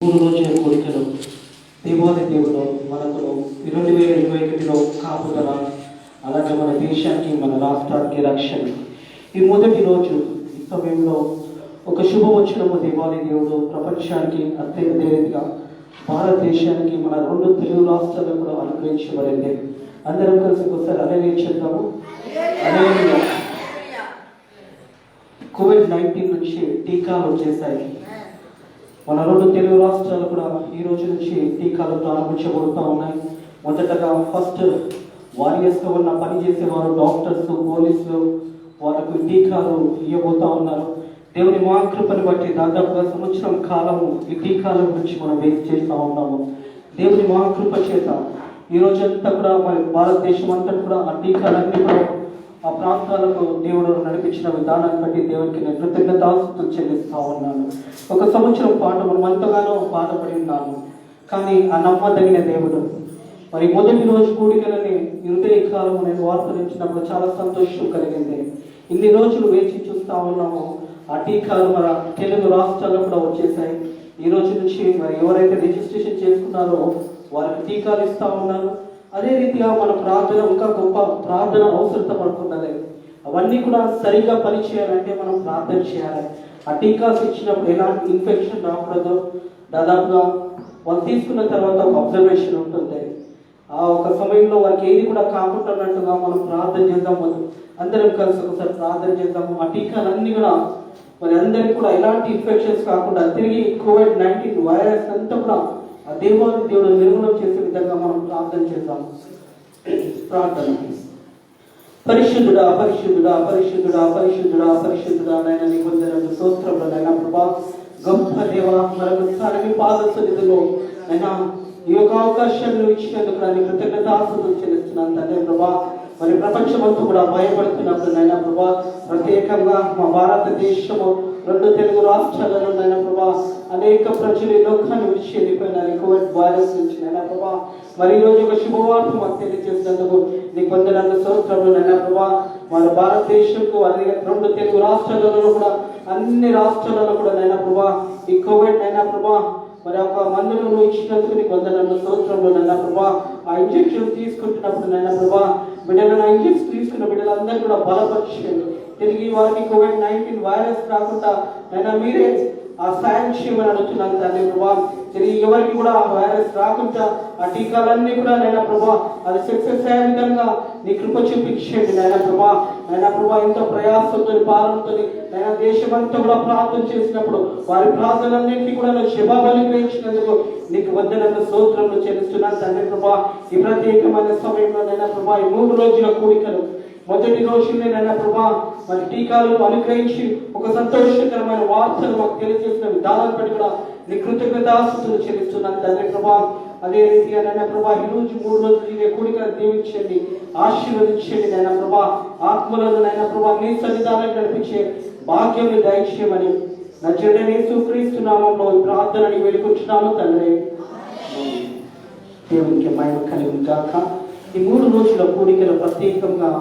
మూడు రోజుల కోరికలు దేవాది దేవుడు మనకు 2021లో కాపుదల, అలాగే మన దేశానికి మన రాష్ట్రానికి రక్షణ. ఈ మొదటి రోజు ఈ సమయంలో ఒక శుభవచనము దేవాది దేవుడు ప్రపంచానికి అత్యంత రీతిగా భారతదేశానికి మన 2 తెలుగు రాష్ట్రాలకు కూడా అనుగ్రహించబడింది. అందరం కలిసి ఒకసారి హల్లెలూయా చెప్తాము. హల్లెలూయా. కోవిడ్-19 నుంచి టీకాలు వచ్చేసాయి. మన 2 తెలుగు రాష్ట్రాలు కూడా ఈ రోజు నుంచి టీకాలు ప్రారంభించబడుతూ ఉన్నాయి. మొదటగా ఫస్ట్ వారియర్స్గా ఉన్న పనిచేసేవారు, డాక్టర్స్, పోలీసులు, వాళ్ళకు టీకాలు ఇవ్వబోతూ ఉన్నారు. దేవుని మహాకృపను బట్టి దాదాపుగా సంవత్సరం కాలము ఈ టీకాల గురించి మనం వెయిట్ చేస్తూ ఉన్నాము. దేవుని మహాకృప చేత ఈ రోజంతా కూడా మన భారతదేశం అంతా కూడా ఆ టీకాలన్నీ కూడా ఆ ప్రాంతాలకు దేవుడు నడిపించిన విధానాన్ని బట్టి దేవునికి నేను కృతజ్ఞతాస్తుతులు చెల్లిస్తూ ఉన్నాను. ఒక సంవత్సరం పాటు మనం ఎంతగానో బాధపడి ఉన్నాము, కానీ ఆ నమ్మదగిన దేవుడు మరి మొదటి రోజు కూడికలని హృదయ కాలం నేను వార్తలించినప్పుడు చాలా సంతోషం కలిగింది. ఇన్ని రోజులు వేచి చూస్తూ ఉన్నాము. ఆ టీకాలు మన తెలుగు రాష్ట్రాల్లో కూడా వచ్చేసాయి. ఈ రోజు నుంచి మరి ఎవరైతే రిజిస్ట్రేషన్ చేసుకున్నారో వారికి టీకాలు ఇస్తూ ఉన్నారు. అదే రీతిగా మన ప్రార్థన ఇంకా గొప్ప ప్రార్థన అవసరత పడుతున్నది. అవన్నీ కూడా సరిగా పనిచేయాలంటే మనం ప్రార్థన చేయాలి. ఆ టీకాస్ ఇచ్చినప్పుడు ఎలాంటి ఇన్ఫెక్షన్ రాకూడదు. దాదాపుగా వాళ్ళు తీసుకున్న తర్వాత ఒక అబ్జర్వేషన్ ఉంటుంది. ఆ ఒక సమయంలో వారికి ఏది కూడా కాకుండా అన్నట్టుగా మనం ప్రార్థన చేద్దాము. అందరం కలిసి ఒకసారి ప్రార్థన చేద్దాము. ఆ టీకాలన్నీ కూడా మరి అందరికీ కూడా ఎలాంటి ఇన్ఫెక్షన్స్ కాకుండా తిరిగి కోవిడ్-19 వైరస్ అంతా కూడా ఆ దేవాది దేవుడు నిర్మూలన చేసే విధంగా మనం ప్రార్థన చేద్దాం. ప్రార్థన. పరిశుద్ధుడా పరిశుద్ధుడా పరిశుద్ధుడా పరిశుద్ధుడా పరిశుద్ధుడా నైనా నీ వందనాలు స్తోత్రములు నైనా ప్రభా. గొప్ప దేవా, మరొకసారి మీ పాద సన్నిధిలో నైనా ఈ యొక్క అవకాశాన్ని ఇచ్చినందుకు నేను కృతజ్ఞతాస్తుతులు చెల్లిస్తున్నాను తండ్రి ప్రభా. మరి ప్రపంచమంతా కూడా భయపడుతున్నప్పుడు నైనా ప్రభా, ప్రత్యేకంగా మా భారతదేశము 2 తెలుగు రాష్ట్రాలలో నైనా ప్రభా అనేక ప్రజలు ఈ లోకాన్ని విడిచి వెళ్ళిపోయినారు కోవిడ్ వైరస్ నుంచి నైనా ప్రభా. మరి ఈరోజు ఒక శుభవార్త మాకు తెలియజేసినందుకు నీకు వందనాలు స్తోత్రములు నైనా ప్రభా. మన భారతదేశంకు అదే 2 తెలుగు రాష్ట్రాలలో కూడా అన్ని రాష్ట్రాలలో కూడా నైనా ప్రభా ఈ కోవిడ్ నైనా ప్రభా మరి ఒక మందులను ఇచ్చినందుకు నీకు వందనాలు స్తోత్రములు నైనా ప్రభా. ఆ ఇంజెక్షన్ తీసుకుంటున్నప్పుడు నైనా ప్రభా బిడ్డలను ఇంజెక్షన్ తీసుకున్న బిడ్డలందరూ కూడా బలపరిచేయండి. తిరిగి వారికి కోవిడ్-19 వైరస్ రాకుండా నైనా మీరే ఆ సాయం చేయమని అడుగుతున్నాను తండ్రి ప్రభా. తిరిగి ఎవరికి కూడా ఆ వైరస్ రాకుండా ఆ టీకాలన్నీ కూడా నైనా ప్రభా అది సక్సెస్ అయ్యే విధంగా నీ కృప చూపించండి నైనా ప్రభా. నైనా ప్రభా ఎంతో ప్రయాసంతో పాలనతో నైనా దేశమంతా కూడా ప్రార్థన చేసినప్పుడు వారి ప్రార్థనలన్నింటినీ కూడా జవాబులు గ్రహించినందుకు నీకు వందనాలు స్తోత్రములు చెల్లిస్తున్నాను తండ్రి ప్రభా. ఈ ప్రత్యేకమైన సమయంలో నైనా ప్రభా ఈ 3 రోజుల కూడికలు మొదటి రోజునే నైనా ప్రభా మరి టీకాలు అనుగ్రహించి ఒక సంతోషకరమైన వార్తలు మాకు తెలియజేసిన విధానాన్ని బట్టి కూడా నీ కృతజ్ఞతాస్తుతులు చెల్లిస్తున్నాను తండ్రి ప్రభా. అదే రీతిగా నైనా ప్రభా ఈ రోజు 3 రోజులు కూడికలు దీవించండి, ఆశీర్వదించండి నైనా ప్రభా. ఆత్మలను నైనా ప్రభా నీ సన్నిధానాన్ని నడిపించే భాగ్యం దయచేయమని నజరేయుడైన యేసుక్రీస్తు నామములో ఈ ప్రార్థనని వేడుకుంటున్నాము తండ్రి. దేవునికి మహిమ కలుగును గాక. ఈ 3 రోజుల కూడికలు ప్రత్యేకంగా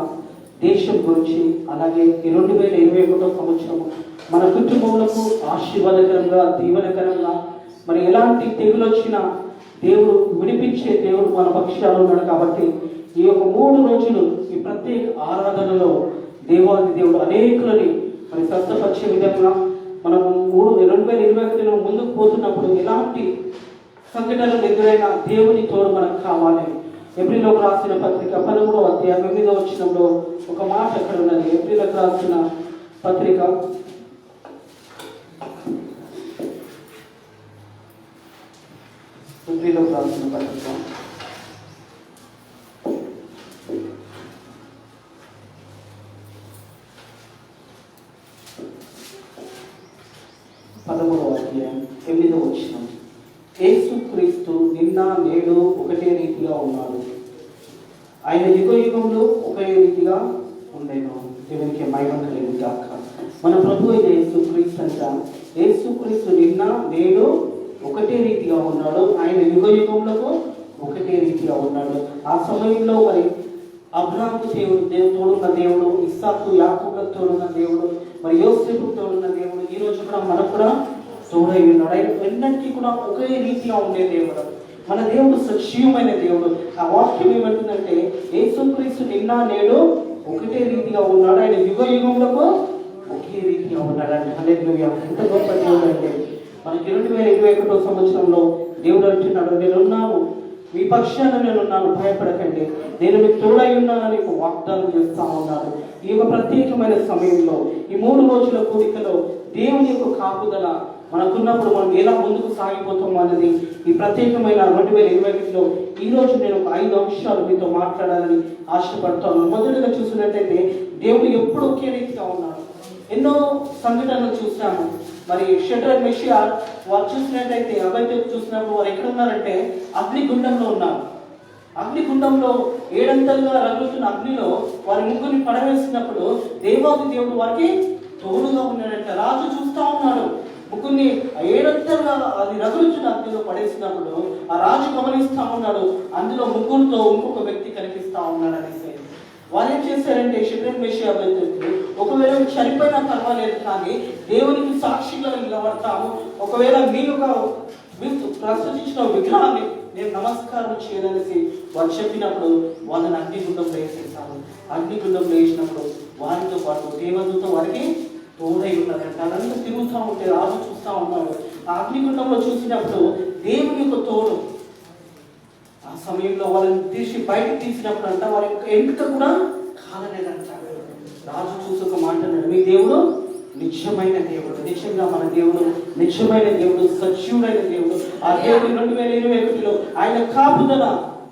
దేశం గురించి, అలాగే ఈ 2021 సంవత్సరము మన కుటుంబములకు ఆశీర్వాదకరంగా దీవెనకరంగా మరి ఎలాంటి తెగులు వచ్చినా దేవుడు విడిపించే దేవుడు మన పక్షాలు ఉన్నాడు. కాబట్టి ఈ యొక్క 3 రోజులు ఈ ప్రత్యేక ఆరాధనలో దేవాది దేవుడు అనేకులని మరి స్వస్థపరిచే విధంగా మనము 2021 ముందుకు పోతున్నప్పుడు ఎలాంటి సంఘటనలు ఎదురైనా దేవుని తోడు మనకు కావాలి. ఏప్రిల్లోకి రాసిన పత్రిక 13వ అధ్యాయం 8వ వచనంలో ఒక మాట అక్కడ ఉన్నది. ఏప్రిల్లోకి రాసిన పత్రిక 13వ అధ్యాయం 8వ వచనం. యేసుక్రీస్తు నిన్న నేడు ఒకటే రీతిగా ఉన్నాడు, ఆయన యుగ యుగంలో ఒకే రీతిగా ఉండేను. దేవునికి మహిమ కలుగును గాక. మన ప్రభు అయిన యేసుక్రీస్తు అంట యేసుక్రీస్తు నిన్న నేడు ఒకటే రీతిగా ఉన్నాడు, ఆయన యుగ యుగంలో ఒకటే రీతిగా ఉన్నాడు. ఆ సమయంలో మరి అబ్రాహాము తోడున్న దేవుడు, ఇస్సాకు యాకోబులకు తోడున్న దేవుడు, మరి యోసేపుకు తోడున్న దేవుడు ఈ రోజు కూడా మనకు కూడా తోడై ఉన్నాడు. ఆయన ఎన్నటికీ కూడా ఒకే రీతిగా ఉండే దేవుడు. మన దేవుడు సజీవమైన దేవుడు. ఆ వాక్యం ఏమంటుందంటే యేసుక్రీస్తు నిన్న నేడు ఒకటే రీతిగా ఉన్నాడు. ఆయన యుగ యుగంలో ఒకే రీతిగా ఉన్నాడు అంటే హల్లెలూయా. ఎంత గొప్ప దేవుడు అంటే మనకి 2021 సంవత్సరంలో దేవుడు అంటున్నాడు, నేనున్నాను, మీ పక్షాన నేనున్నాను, భయపడకండి, నేను మీకు తోడై ఉన్నానని వాగ్దానం చేస్తా ఉన్నాను. ఈ యొక్క ప్రత్యేకమైన సమయంలో ఈ 3 రోజుల కూడికలో దేవుని యొక్క కాపుదల మనకున్నప్పుడు మనం ఎలా ముందుకు సాగిపోతాం అనేది ఈ ప్రత్యేకమైన 2021లో ఈరోజు నేను ఒక 5 అంశాలు మీతో మాట్లాడాలని ఆశపడతాను. మొదటిగా చూసినట్టయితే దేవుడు ఎప్పుడు ఒకే రీతిగా ఉన్నాడు. ఎన్నో సంఘటనలు చూసాము. మరి షడ్రక్ మెషియా వారు చూసినట్టయితే అబద్ధం చూసినప్పుడు వారు ఎక్కడ ఉన్నారంటే అగ్నిగుండంలో ఉన్నారు. అగ్నిగుండంలో 7 అంతలుగా రగులుతున్న అగ్నిలో వారి ముగ్గురిని పడవేసినప్పుడు దేవాది దేవుడు వారికి తోడుగా ఉన్నాడంట. రాజు చూస్తా ఉన్నాడు, ముగ్గురిని 7 అంతలుగా అది రగులుతున్న అగ్నిలో పడేసినప్పుడు ఆ రాజు గమనిస్తా ఉన్నాడు, అందులో ముగ్గురితో ఇంకొక వ్యక్తి కనిపిస్తా ఉన్నాడు అనేసి. వారు ఏం చేశారంటే షడ్రక్ మెషియా అబేద్నెగోకు ఒకవేళ చనిపోయినా పర్వాలేదు, కానీ దేవునికి సాక్షిగా నిలబడతాము, ఒకవేళ మీ యొక్క ప్రశ్నించిన విగ్రహాన్ని నేను నమస్కారం చేయాలనేసి వారు చెప్పినప్పుడు వాళ్ళని అగ్నిగుండంలో వేసేసారు. అగ్నిగుండంలో వేసినప్పుడు వారితో పాటు దేవదూత వారికి తోడై ఉన్నారంట. అదంతా తిరుగుతూ ఉంటే రాజు చూస్తూ ఉన్నాడు. ఆ అగ్నిగుండంలో చూసినప్పుడు దేవుని యొక్క తోడు ఆ సమయంలో వాళ్ళని తీసి బయటకు తీసినప్పుడు అంట వారి యొక్క ఎంపిక కూడా కాలలేదంట. రాజు చూసి ఒక మాట అన్నాడు, మీ దేవుడు నిజమైన దేవుడు. నిజంగా మన దేవుడు నిజమైన దేవుడు, సజీవుడైన దేవుడు. ఆ దేవుడు 2021లో ఆయన కాపుదల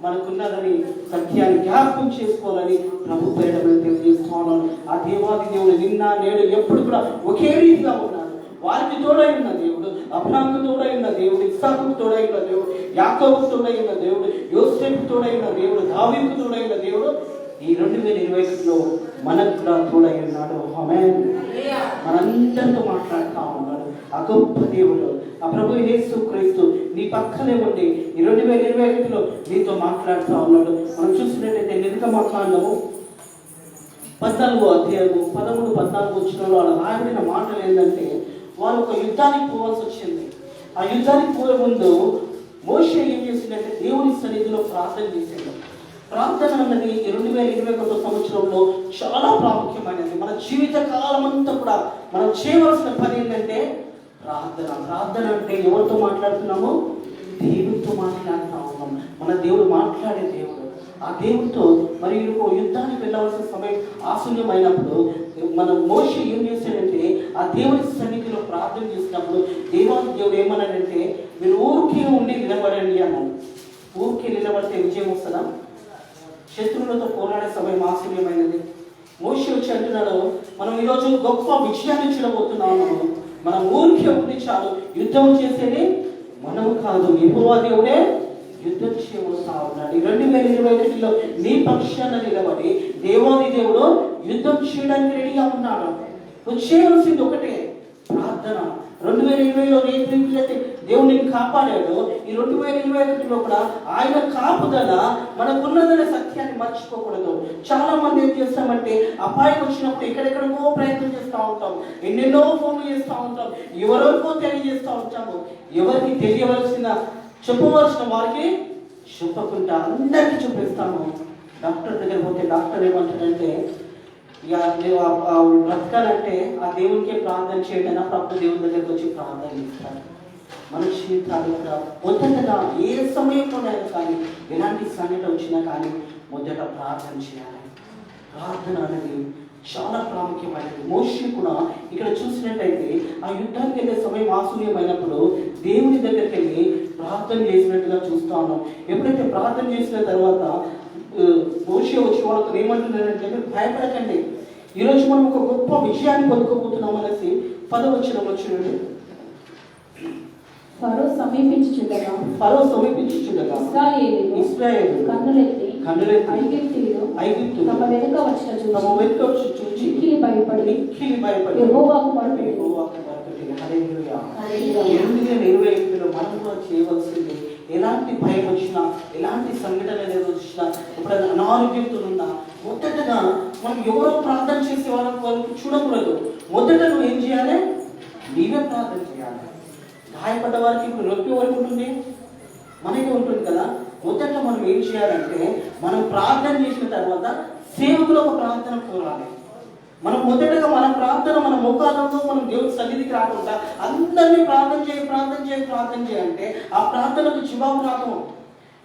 మనకున్నదని సత్యాన్ని జ్ఞాపకం చేసుకోవాలని ప్రభు పేరిట తెలియజేస్తా ఉన్నాను. ఆ దేవాది దేవుడు నిన్న నేడు ఎప్పుడు కూడా ఒకే రీతిగా ఉన్నాడు. వారికి తోడై ఉన్న దేవుడు, అబ్రాహాముకు తోడై ఉన్న దేవుడు, ఇస్సాకుకు తోడై ఉన్న దేవుడు, యాకోబుకు తోడై ఉన్న దేవుడు, యోసేపుకు తోడై ఉన్న దేవుడు, దావీదుకు తోడై ఉన్న దేవుడు ఈ 2021లో మనకు కూడా తోడై ఉన్నాడు. ఆమేన్. మనందరితో మాట్లాడుతూ ఉన్నాడు ఆ గొప్ప దేవుడు, ఆ ప్రభు యేసుక్రీస్తు నీ పక్కనే ఉండి ఈ 2021లో నీతో మాట్లాడుతూ ఉన్నాడు. మనం చూసినట్టయితే నిర్గమకాండము 14వ అధ్యాయము 13, 14 వచనంలో వాళ్ళ రాయబడిన మాటలు ఏంటంటే వారు ఒక యుద్ధానికి పోవాల్సి వచ్చింది. ఆ యుద్ధానికి పోయే ముందు మోషే ఏం చేసిందంటే దేవుని సన్నిధిలో ప్రార్థన చేసింది. ప్రార్థన అన్నది 2021 సంవత్సరంలో చాలా ప్రాముఖ్యమైనది. మన జీవిత కాలం అంతా కూడా మనం చేయవలసిన పని ఏంటంటే ప్రార్థన. ప్రార్థన అంటే ఎవరితో మాట్లాడుతున్నామో దేవుడితో మాట్లాడుతూ ఉన్నాం. మన దేవుడు మాట్లాడే దేవుడు. ఆ దేవుడితో మరి యుద్ధానికి వెళ్ళవలసిన సమయం ఆశూన్యమైనప్పుడు మన మోషే ఏం చేశాడంటే ఆ దేవుని సన్నిధిలో ప్రార్థన చేసినప్పుడు దేవాది దేవుడు ఏమన్నాడంటే మీరు ఊరికే ఉండి నిలబడండి అన్నాడు. ఊరికే నిలబడితే విజయం వస్తుందా? శత్రువులతో పోరాడే సమయం ఆశూన్యమైనది. మోషే వచ్చి అంటున్నాడు, మనం ఈరోజు గొప్ప విజయాన్ని చూడబోతున్నాము, మనం ఊరికే ఉండి చాలు, యుద్ధం చేసేది మనము కాదు, యెహోవా దేవుడే యుద్ధం చేయబోతా ఉన్నాడు. 2021లో నీ పక్షాన నిలబడి దేవాది దేవుడు యుద్ధం చేయడానికి రెడీగా ఉన్నాడు. నువ్వు చేయవలసింది ఒకటే ప్రార్థన. 2020లో ఏదైతే దేవుడు నేను కాపాడాడు, ఈ 2021లో కూడా ఆయన కాపుదల మనకున్నదనే సత్యాన్ని మర్చిపోకూడదు. చాలా మంది ఏం చేస్తామంటే అపాయం వచ్చినప్పుడు ఎక్కడెక్కడికో ప్రయత్నం చేస్తూ ఉంటాం, ఎన్నెన్నో ఫోన్లు చేస్తూ ఉంటాం, ఎవరెవరికో తెలియజేస్తూ ఉంటాము. ఎవరికి తెలియవలసిన చెప్పవలసిన వారికి చెప్పకుండా అందరికీ చూపిస్తాము. డాక్టర్ దగ్గర పోతే డాక్టర్ ఏమంటాడంటే ఇక నువ్వు బ్రతకాలంటే ఆ దేవునికే ప్రార్థన చేయడం, ప్రభు దేవుని దగ్గరికి వచ్చి ప్రార్థన చేస్తాడు. మన జీవితాలు కూడా మొదటగా ఏ సమయంలోనైనా కానీ ఎలాంటి సంఘటన వచ్చినా కానీ మొదట ప్రార్థన చేయాలి. ప్రార్థన అనేది చాలా ప్రాముఖ్యమైనది. మోషే కూడా ఇక్కడ చూసినట్టయితే ఆ యుద్ధానికి వెళ్ళే సమయం ఆశూన్యమైనప్పుడు దేవుని దగ్గరికి వెళ్ళి ప్రార్థన చేసినట్టుగా చూస్తా ఉన్నాం. ఎప్పుడైతే ప్రార్థన చేసిన తర్వాత మోషే వచ్చి వాళ్ళతో ఏమంటున్నారంటే మీరు భయపడకండి, ఈరోజు మనం ఒక గొప్ప విజయాన్ని పొందుకోబోతున్నాం అనేసి 10వ వచనంలో చూడండి. ఫరో సమీపించుచుండగా ఇశ్రాయేలు కన్నులెత్తి ఐగుప్తు తమ వెనుక వచ్చి చూచి భయపడి యెహోవాకు మొరపెట్టి. హల్లెలూయా. 2021లో మనం కూడా చేయవలసింది ఎలాంటి భయం వచ్చినా, ఎలాంటి సంఘటన వచ్చినా, ఎప్పుడైనా అనారోగ్యంతో ఉన్నా మొదటగా మనం ఎవరో ప్రార్థన చేసే వాళ్ళకి చూడకూడదు. మొదట నువ్వు ఏం చేయాలి? నీవే ప్రార్థన చేయాలి. గాయపడ్డ వారికి ఇప్పుడు నొప్పి వరకు ఉంటుంది, మనకే ఉంటుంది కదా. మొదట మనం ఏం చేయాలంటే, మనం ప్రార్థన చేసిన తర్వాత సేవకులు ఒక ప్రార్థన కోరాలి. మనం మొదటగా మన ప్రార్థన మన మోకాళ్ళతో మనం దేవుడి సన్నిధికి రాకుండా అందరినీ ప్రార్థన చేయాలంటే ఆ ప్రార్థనకు జవాబు రాదు.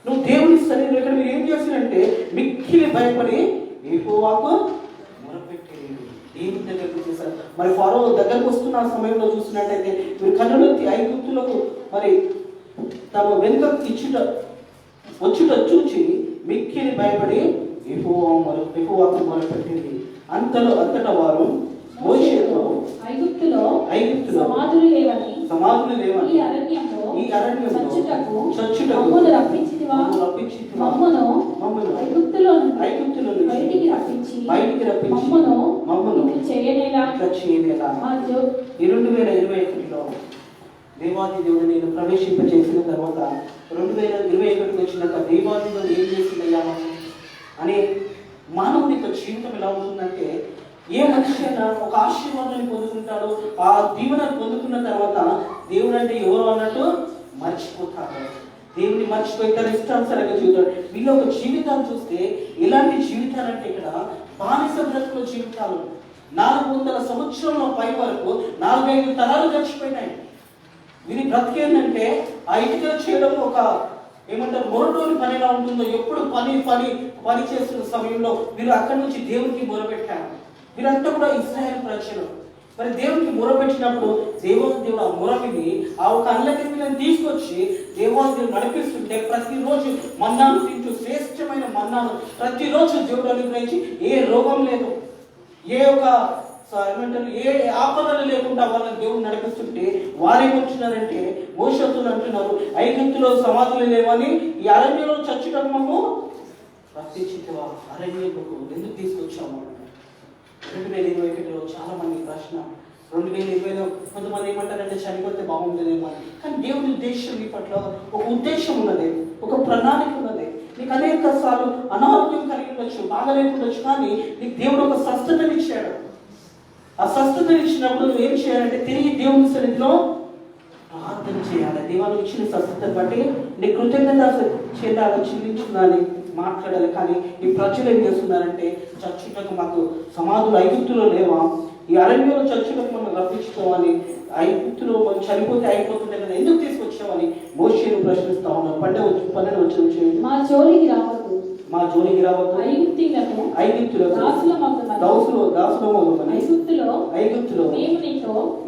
నువ్వు దేవుని సన్నిధిలో ఇక్కడ మీరు ఏం చేస్తారంటే మిక్కిలి భయపడి యెహోవాకు మొరపెట్టి దేవుని దగ్గరకు చేశారు. మరి ఫరో దగ్గరకు వస్తున్న సమయంలో చూసినట్టయితే మీరు కన్నులెత్తి ఐగుప్తులకు మరి తమ వెనుకకు వచ్చుట చూచి మిక్కిలి భయపడి యెహోవాకు మొరపెట్టింది. అంతటా వారు మోషేతో ఐగుప్తులో సమాధులు లేవని ఈ అరణ్యంలో చచ్చుటకు మమ్మను రప్పించితివా, మమ్మను ఐగుప్తులో నుండి బయటికి రప్పించి మమ్మను చేయనేలా. ఈ 2021లో దేవాది దేవుడు నేను ప్రవేశింపచేసిన తర్వాత 2021 వచ్చినాక దేవాది దేవుడు ఏం చేసిందయ్యా అనే మానవుని యొక్క జీవితం ఎలా ఉంటుందంటే, ఏ మనిషి అయినా ఒక ఆశీర్వాదాన్ని పొందుకుంటాడు, ఆ దీవెనను పొందుకున్న తర్వాత దేవుడు అంటే ఎవరు అన్నట్టు మర్చిపోతాడు. దేవుని మర్చిపోయి తన ఇష్టానుసారంగా జీవితాడు. వీళ్ళ ఒక జీవితాలు చూస్తే ఎలాంటి జీవితాలు అంటే ఇక్కడ బానిస బ్రతుకుల జీవితాలు. 400 సంవత్సరంలో పై వరకు 4-5 తరాలు గడిచిపోయినాయి. వీరి బ్రతికేందంటే ఆ ఇటుకలు చేయడం ఒక ఏమంటారు మొరటోని పని ఎలా ఉంటుందో, ఎప్పుడు పని చేస్తున్న సమయంలో వీరు అక్కడి నుంచి దేవునికి మొరపెట్టారు. వీరంతా కూడా ఇశ్రాయేలు ప్రజలు. మరి దేవునికి మొరపెట్టినప్పుడు దేవుడు ఆ మొరవిని ఆ ఒక అల్లకి వీళ్ళని తీసుకొచ్చి దేవుడు నడిపిస్తుంటే ప్రతిరోజు మన్నాను తింటూ శ్రేష్టమైన మన్నాను ప్రతిరోజు దేవుడు అనుగ్రహించి ఏ రోగం లేదు, ఏ ఒక ఏమంటారు ఏ ఆపదలు లేకుండా వాళ్ళని దేవుడు నడిపిస్తుంటే వారేమొచ్చినారంటే మోషేతో అంటున్నారు, ఐగుప్తులో సమాధులు లేవని ఈ అరణ్యంలో చచ్చుటకు మాకు రప్పించితివా, అరణ్యకు ఎందుకు తీసుకొచ్చాము. 2021లో చాలా మంది ప్రశ్న, 2020లో కొంతమంది ఏమంటారంటే చనిపోతే బాగుంటుందేమో అని. కానీ దేవుని ఉద్దేశం మీ పట్ల ఒక ఉద్దేశం ఉన్నది, ఒక ప్రణాళిక ఉన్నది. నీకు అనేక సార్లు అనారోగ్యం కలిగి ఉండొచ్చు, బాగలేకుండొచ్చు, కానీ నీకు దేవుడు ఒక స్వస్థతని ఇచ్చాడు. ఆ స్వస్థతని ఇచ్చినప్పుడు నువ్వు ఏం చేయాలంటే తిరిగి దేవుని సన్నిధిలో ప్రార్థన చేయాలి. దేవాలు ఇచ్చిన స్వస్థతను బట్టి నీ కృతజ్ఞత చేయాలి, చెల్లించుకున్నాను మాట్లాడాలి. కానీ ఈ ప్రజలు ఏం చేస్తున్నారంటే చచ్చుటకు మాకు సమాధులు ఐగుప్తులో లేవా, ఈ అరణ్యంలో చచ్చుటకు మనం రప్పించుకోవాలి, ఐగుప్తులో మనం చనిపోతే అయిపోతుంటే కదా ఎందుకు తీసుకొచ్చామని మోషేను ప్రశ్నిస్తా ఉన్నాం. 12 వచ్చిన మా జోలికి రావద్దు, ఐగుప్తులకు ఐగుప్తులో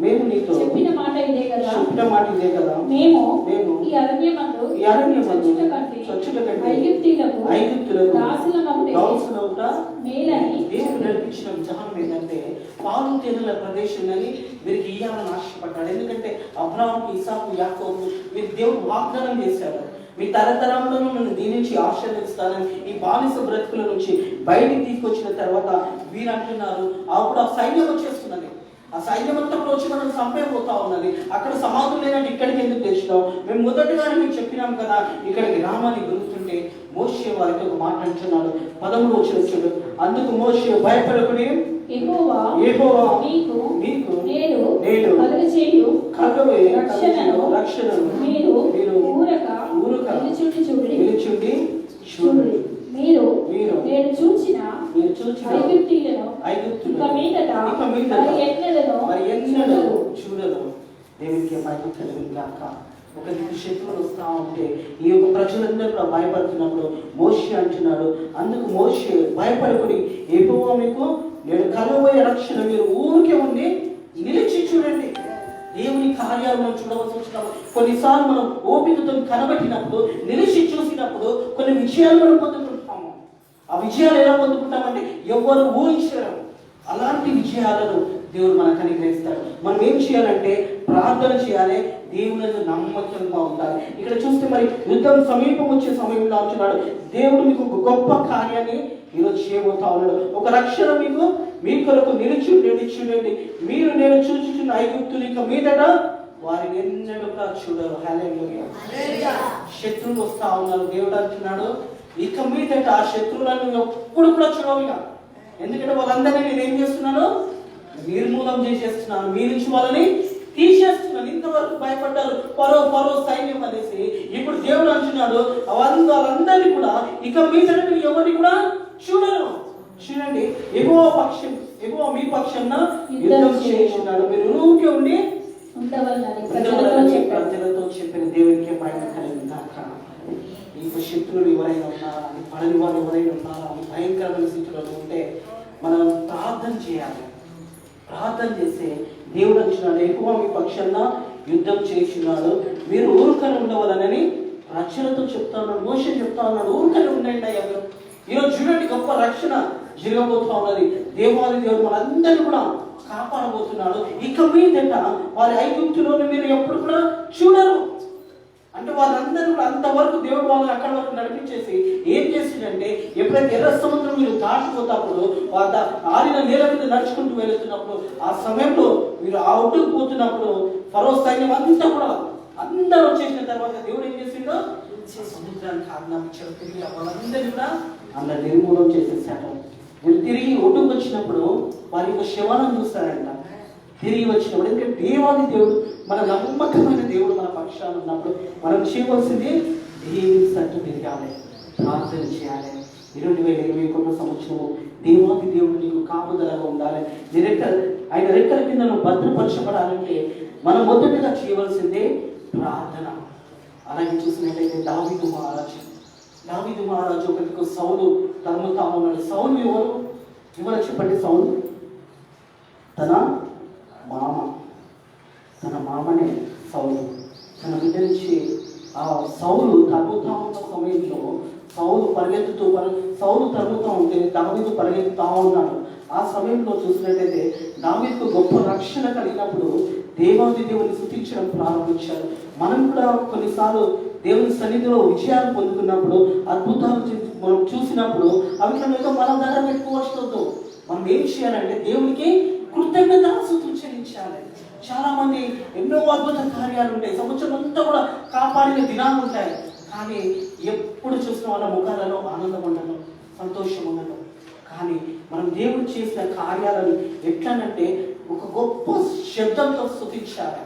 మేము నీతో చెప్పిన మాట ఇదే కదా, మేము ఈ అరణ్యమందు చచ్చుట కంటే ఐగుప్తులకు దాసులమగుట మేలని దేవుడు నడిపించిన విధానం ఏంటంటే పాలు తేనెల ప్రదేశం అని వీరికి ఇయ్యాలని ఆశపడ్డాడు. ఎందుకంటే అబ్రాహాము, ఇసాకు, యాకోబు వీరికి దేవుడు వాగ్దానం చేశాడు, మీ తరతరంలో నన్ను దీనించి ఆశీర్వదిస్తానని. ఈ బానిస బ్రతుకుల నుంచి బయటికి తీసుకొచ్చిన తర్వాత వీరు అంటున్నారు, అప్పుడు ఆ సైన్యం వచ్చేస్తున్నది, ఆ సైన్యం అంతా వచ్చి మనం చంపైపోతా ఉన్నది. అక్కడ సమాధులు లేనట్టు ఇక్కడికి ఎందుకు తెచ్చినాం, మేము మొదటిగానే మీకు చెప్పినాం కదా ఇక్కడికి రామని గుర్తుంటే మోషే వారికి ఒక మాట అంటున్నాడు. 13 వచ్చాడు, అందుకు మోషే భయపడకుడి, యెహోవా నీకు నేను కలుగచేయు రక్షణను మీరు ఊరక నిలుచుండి చూడుడి. మీరు నేను చూచిన ఐగుప్తీయులను ఇక మీదట మరి ఎన్నడూ చూడరు. దేవునికి మహిమ కలుగును గాక. ఒక శత్రువులు వస్తా ఉంటే ఈ యొక్క ప్రజలందరూ కూడా భయపడుతున్నప్పుడు మోషే అంటున్నాడు, అందుకు మోషే భయపడకుడి, యెహోవా మీకు నేను కలబోయే రక్షణ, మీరు ఊరికే ఉండి నిలిచి చూడండి. దేవుని కార్యాలు మనం చూడవలసి వచ్చినప్పుడు కొన్నిసార్లు మనం ఓపికతో కనబెట్టినప్పుడు నిలిచి చూసినప్పుడు కొన్ని విజయాలు మనం పొందుకుంటాము. ఆ విజయాలు ఎలా పొందుకుంటామంటే ఎవరు ఊహించరు. అలాంటి విజయాలను దేవుడు మనకు అనుగ్రహిస్తాడు. మనం ఏం చేయాలంటే ప్రార్థన చేయాలి, దేవుని నమ్మకంగా ఉండాలి. ఇక్కడ చూస్తే మరి యుద్ధం సమీపం వచ్చే సమయంలో అంటున్నాడు, దేవుడు మీకు ఒక గొప్ప కార్యాన్ని ఈరోజు చేయబోతా ఉన్నాడు. ఒక రక్షణ మీకు మీ కొరకు నిలిచుండండి. మీరు నేను చూచుచున్న ఐగుప్తులు ఇక మీదట వారిని ఎన్నడూ చూడరు. హల్లెలూయా. శత్రువులు వస్తా ఉన్నారు, దేవుడు అంటున్నాడు ఇక మీదట ఆ శత్రువులను ఎప్పుడు కూడా చూడవుగా. ఎందుకంటే వాళ్ళందరినీ నేను ఏం చేస్తున్నాను, నిర్మూలం చేసేస్తున్నాను, మీ నుంచి వాళ్ళని తీసేస్తున్నాను. వచ్చిందని ఇంతవరకు భయపడ్డారు ఫరో సైన్యం అనేసి. ఇప్పుడు దేవుడు అంటున్నాడు వాళ్ళందరినీ కూడా ఇక మీదట మీరు ఎవరిని కూడా చూడరు. చూడండి, ఎగువ మీ పక్షంన యుద్ధం చేస్తున్నాడు, మీరు ఊరికే ఉండి ప్రజలతో చెప్పిన దేవునికి మహిమ కలిగిందాక. నీకు శత్రువులు ఎవరైనా ఉన్నారా, నీ పడని వాళ్ళు ఎవరైనా ఉన్నారా, నీ భయంకరమైన స్థితిలో ఉంటే మనం ప్రార్థన చేయాలి. ప్రార్థన చేస్తే దేవుడు అంటున్నాడు ఎక్కువ మీ పక్షాన యుద్ధం చేస్తున్నాడు, మీరు ఊరుకని ఉండవాలని రక్షణతో చెప్తా ఉన్నాడు. మోషే చెప్తా ఉన్నాడు, ఊరుకని ఉండండి అయ్యా. ఈరోజు చూడండి, గొప్ప రక్షణ జరగబోతా ఉన్నది. దేవాది దేవుడు మనందరినీ కూడా కాపాడబోతున్నాడు. ఇక మీదట వారి ఐగుప్తులోని మీరు ఎప్పుడు కూడా చూడరు అంటే వాళ్ళందరూ కూడా అంతవరకు దేవుడు వాళ్ళని అక్కడి వరకు నడిపించేసి ఏం చేసిందంటే, ఎప్పుడైతే ఎర్ర సముద్రం మీరు దాటిపోతాప్పుడు వాళ్ళ ఆరిన నేల మీద నడుచుకుంటూ వెళుతున్నప్పుడు ఆ సమయంలో మీరు ఆ ఒడ్డుకు పోతున్నప్పుడు ఫరో సైన్యం అంతా కూడా అందరూ వచ్చేసిన తర్వాత దేవుడు ఏం చేసిండో సముద్రానికి ఆజ్ఞాపించాడు. తిరిగి వాళ్ళందరినీ కూడా అలా నిర్మూలన చేసేసాడు. మీరు తిరిగి ఒడ్డుకు వచ్చినప్పుడు వారి యొక్క శవాలను చూస్తారంట. తిరిగి వచ్చినప్పుడు ఎందుకంటే దేవాది దేవుడు మన నమ్మకమైన దేవుడు మన పక్షాన ఉన్నప్పుడు మనం చేయవలసింది దేవుని సట్టు తిరగాలి, ప్రార్థన చేయాలి. 2021 సంవత్సరము దేవాది దేవుడు నీకు కాపుదలగా ఉండాలి. ఆయన రెక్కల కింద భద్రపరచబడాలంటే మనం మొదటిగా చేయవలసిందే ప్రార్థన. అలాగే చూసినట్లయితే దావీదు మహారాజు ఒకటికి సౌలు తరుముతా ఉన్నాడు. సౌలు ఎవరు చెప్పండి? సౌలు తన మామనే సౌలు. తన బిడ్డ నుంచి ఆ సౌలు తరుగుతా ఉన్న సమయంలో సౌలు తరుగుతూ ఉంటే దావీదు పరిగెత్తుతా ఉన్నాడు. ఆ సమయంలో చూసినట్టయితే దావీదుకు గొప్ప రక్షణ కలిగినప్పుడు దేవాది దేవుని స్తుతించడం ప్రారంభించారు. మనం కూడా కొన్నిసార్లు దేవుని సన్నిధిలో విజయాలు పొందుకున్నప్పుడు, అద్భుతాలు మనం చూసినప్పుడు అవి ఏదో మనం దగ్గర పెట్టుకోవచ్చు. మనం ఏం చేయాలంటే దేవునికి కృతజ్ఞతాస్తుతులు చెల్లించాలి. చాలా మంది ఎన్నో అద్భుత కార్యాలు ఉంటాయి, సంవత్సరం అంతా కూడా కాపాడిన దినాలు ఉంటాయి, కానీ ఎప్పుడు చూసిన వాళ్ళ ముఖాలలో ఆనందం ఉండదు, సంతోషం ఉండదు. కానీ మనం దేవుడు చేసిన కార్యాలను ఎట్లానంటే ఒక గొప్ప శబ్దంతో స్తుతించాలి.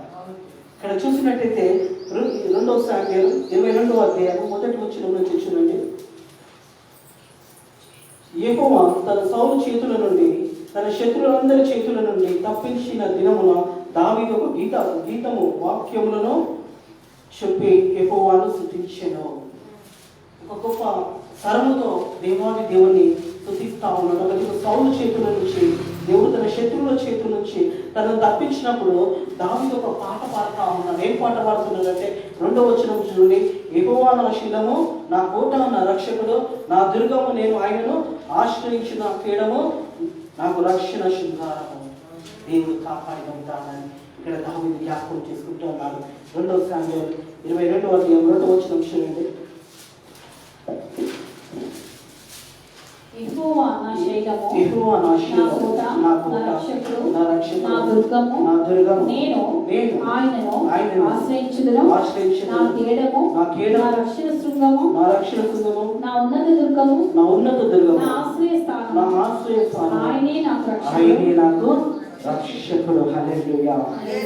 ఇక్కడ చూసినట్టయితే 2వ సామ్యుయేలు 22వ అధ్యాయం మొదటి వచనంలో చూడండి. యెహోవా తన సౌలు చేతుల నుండి తన శత్రువులందరి చేతుల నుండి తప్పించిన దినమున దావీదు ఒక గీతము వాక్యములను చెప్పి యెహోవాను స్తుతించెను. ఒక గొప్ప స్వరముతో దేవాది దేవుని స్తుతిస్తా ఉన్నాడు. అలాగే సౌలు చేతుల నుంచి దేవుడు తన శత్రువుల చేతుల నుంచి తనను తప్పించినప్పుడు దావీదు ఒక పాట పాడుతా ఉన్నాడు. ఏం పాట పాడుతున్నాడంటే 2వ వచనం చూడండి. యెహోవా నా శిలము, నా కోట, నా రక్షకుడు, నా దుర్గము, నేను ఆయనను ఆశ్రయించిన కేడము, నాకు రక్షణ శృంగారము. దేవుడు కాపాడి ఉంటానని ఇక్కడ దావీదు జ్ఞాపకం చేసుకుంటూ ఉన్నాడు. 2వ సామ్యుయేలు 22వ అధ్యాయం 2వ వచనం చూడండి. యెహోవా నా శైలము, నా కోట, నా రక్షకుడు, నా దుర్గము, నేను ఆయనను ఆశ్రయించుదును, నా కేడము, నా రక్షణ శృంగము, నా ఉన్నత దుర్గము, నా ఆశ్రయస్థానము, ఆయనే నాకు రక్షకుడు. హల్లెలూయా.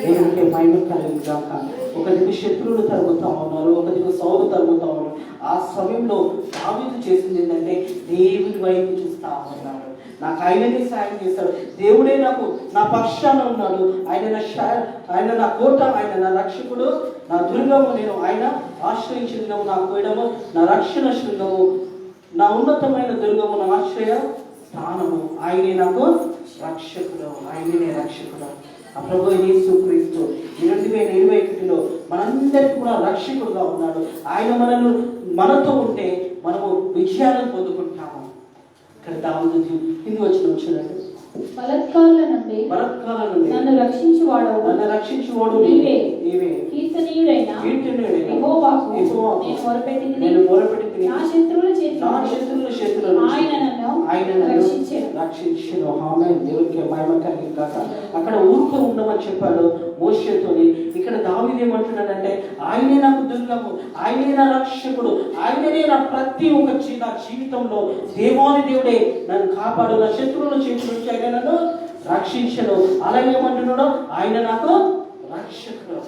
దేవునికి మహిమ కలుగుగాక. ఒక దిక్కు శత్రువులు తరుగుతా ఉన్నారు, ఒక దిక్కు సౌలు తరుగుతా ఉన్నారు. ఆ సమయంలో దావీదు చేసింది ఏంటంటే దేవుని వైపు చూస్తా ఉన్నాడు. నాకు ఆయననే సాయం చేస్తాడు, దేవుడే నాకు నా పక్షాన ఉన్నాడు, ఆయన నా కోట, ఆయన నా రక్షకుడు, నా దుర్గము, నేను ఆయన ఆశ్రయించిన నా కోయడము, నా రక్షణ శృంగము, నా ఉన్నతమైన దుర్గము, నా ఆశ్రయ స్థానము, ఆయనే నాకు రక్షకుడు, ఆయననే రక్షకుడు. ఆ ప్రభు యేసు క్రీస్తు 2021లో మనందరికీ కూడా రక్షకుడుగా ఉన్నాడు. ఆయన మనతో ఉంటే మనము విజయాలను పొందుకుంటాము. ఇక్కడ దావీదు కింది వచ్చిన చూడండి. బలత్కారుల నుండి నన్ను రక్షించువాడు నీవే. కీర్తనీయుడైన యెహోవాకు నేను మొరపెట్టితిని. నా శత్రువుల చేతుల ఆయన నన్ను రక్షించెను. ఆమేన్. దేవునికి మహిమ కలిగాక. అక్కడ ఊరికే ఉండమని చెప్పాడు మోషేతోని. ఇక్కడ దావీదు ఏమంటున్నాడంటే ఆయనే నాకు దుర్గము, ఆయనే నా రక్షకుడు, ఆయననే నా ప్రతి ఒక్క నా జీవితంలో దేవాది దేవుడే నన్ను కాపాడు, నా శత్రువుల చేతుల నుంచి ఆయన నన్ను రక్షించను. అలాగే ఏమంటున్నాడు, ఆయన నాకు రక్షకుడు.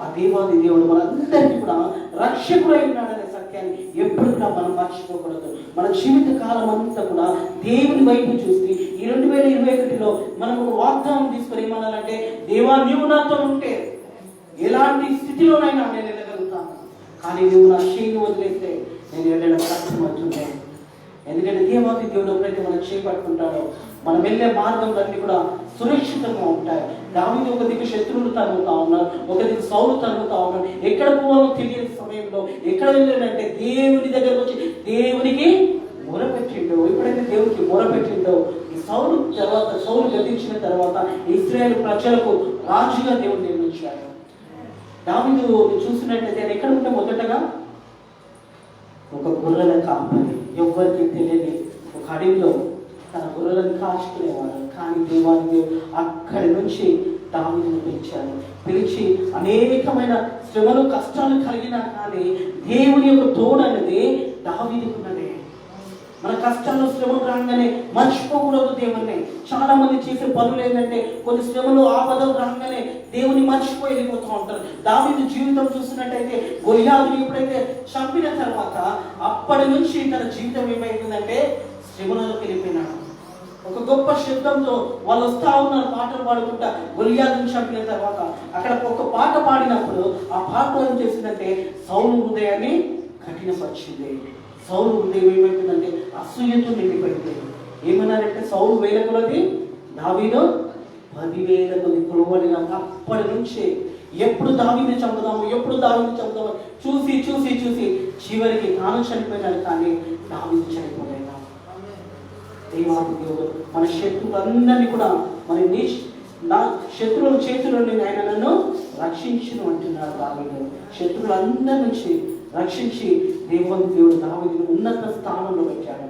ఆ దేవాది దేవుడు మనందరికీ కూడా రక్షకుడై ఉన్నాడనే సత్యాన్ని ఎప్పుడు కూడా మనం మర్చిపోకూడదు. మన జీవిత కాలం అంతా కూడా దేవుని వైపు చూసి ఈ 2021లో మనం ఒక వాగ్దానం తీసుకొని ఏమనాలంటే, దేవా నీవు నాతో ఉంటే ఎలాంటి స్థితిలోనైనా నేను వెళ్ళగలుగుతాను, కానీ నువ్వు నా చేయిని వదిలేస్తే నేను వెళ్ళడం కష్టమవుతుంది. ఎందుకంటే దేవాది దేవుడు ఎప్పుడైతే మనం చేపట్టుకుంటాడో మనం వెళ్ళే మార్గంలన్నీ కూడా సురక్షితంగా ఉంటాయి. దావీదు ఒక దిక్కు శత్రువులు తరుగుతా ఉన్నారు, ఒక దిక్కు సౌలు తరుగుతా ఉన్నారు. ఎక్కడ పోవాలో తెలియని సమయంలో ఎక్కడ వెళ్ళాడంటే దేవుని దగ్గరకు వచ్చి దేవునికి మొరపెట్టిండో. ఎప్పుడైతే దేవునికి మొరపెట్టిండో ఈ సౌలు గతించిన తర్వాత ఇశ్రాయేలు ప్రజలకు రాజుగా దేవుడు నిర్మించాడు. దావీదు చూసినట్లయితే ఆయన ఎక్కడ ఉంటే మొదటగా ఒక గొర్రెల కాపరి, ఎవ్వరికి తెలియని ఒక అడవిలో తన గొర్రెలను కాచుకునేవాడు. కానీ దేవాది దేవుడు అక్కడి నుంచి దావీదును పిలిచి అనేకమైన శ్రమలు కష్టాలు కలిగినా కానీ దేవుని యొక్క తోడు అనేది దావీదుకున్నదే. మన కష్టాలు శ్రమలు రాగానే మర్చిపోకూడదు దేవుణ్ణి. చాలా మంది చేసే పనులు ఏంటంటే కొన్ని శ్రమలు ఆపదలు రాగానే దేవుని మర్చిపోయి వెళ్ళిపోతూ ఉంటారు. దావీదు జీవితం చూసినట్టయితే గొలియాతుని ఎప్పుడైతే చంపిన తర్వాత అప్పటి నుంచి తన జీవితం ఏమైందంటే శ్రమలకు వెళ్ళిపోయినాడు. ఒక గొప్ప శబ్దంతో వాళ్ళు వస్తా ఉన్నారు పాటలు పాడుకుంటా. గొలియాతుని చంపిన తర్వాత అక్కడ ఒక పాట పాడినప్పుడు ఆ పాట ఏం చేసిందంటే సౌలు హృదయాన్ని కఠినపరిచింది. సౌలు హృదయం ఏమైపోయిందంటే అసూయతో నిండిపోయింది. ఏమన్నారంటే సౌలు 1000 కొలది, దావీదు 10,000 కొలది కొలవడిన. అప్పటి నుంచి ఎప్పుడు దావీదుని చంపుదాము చూసి చూసి చూసి చివరికి తాను చనిపోయినాడు, కానీ దావీదు చనిపోలేదు. దేవాది దేవుడు మన శత్రువులందరినీ కూడా నా శత్రువుల చేతిలో ఆయన నన్ను రక్షించును అంటున్నాడు దావీదు. శత్రువులందరి నుంచి రక్షించి దేవాది దేవుడు దావీదును ఉన్నత స్థానంలో పెట్టాడు.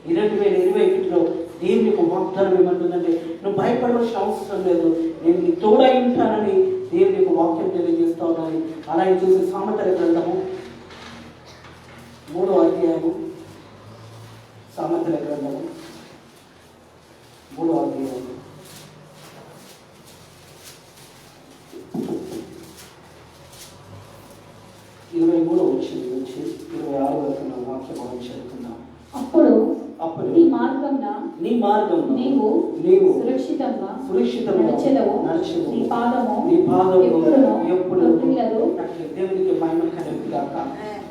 2021లో దేవుని యొక్క వాగ్దానం ఏమంటుందంటే, నువ్వు భయపడవలసిన అవసరం లేదు, నేను నీ తోడై ఉంటానని దేవుని యొక్క వాక్యం తెలియజేస్తా ఉన్నది. అలాగే చూసి సామెతల గ్రంథము 3వ అధ్యాయము, సామెతల గ్రంథము 3వ అధ్యాయము 23వ వచనం నుంచి 26వ వరకు వాక్యం మనం చదువుకుందాం. అప్పుడు నీ మార్గంలో నీవు సురక్షితంగా నడిచెదవు. నీ పాదము ఎప్పుడు దేవునికి మహిమ కలుగును గాక.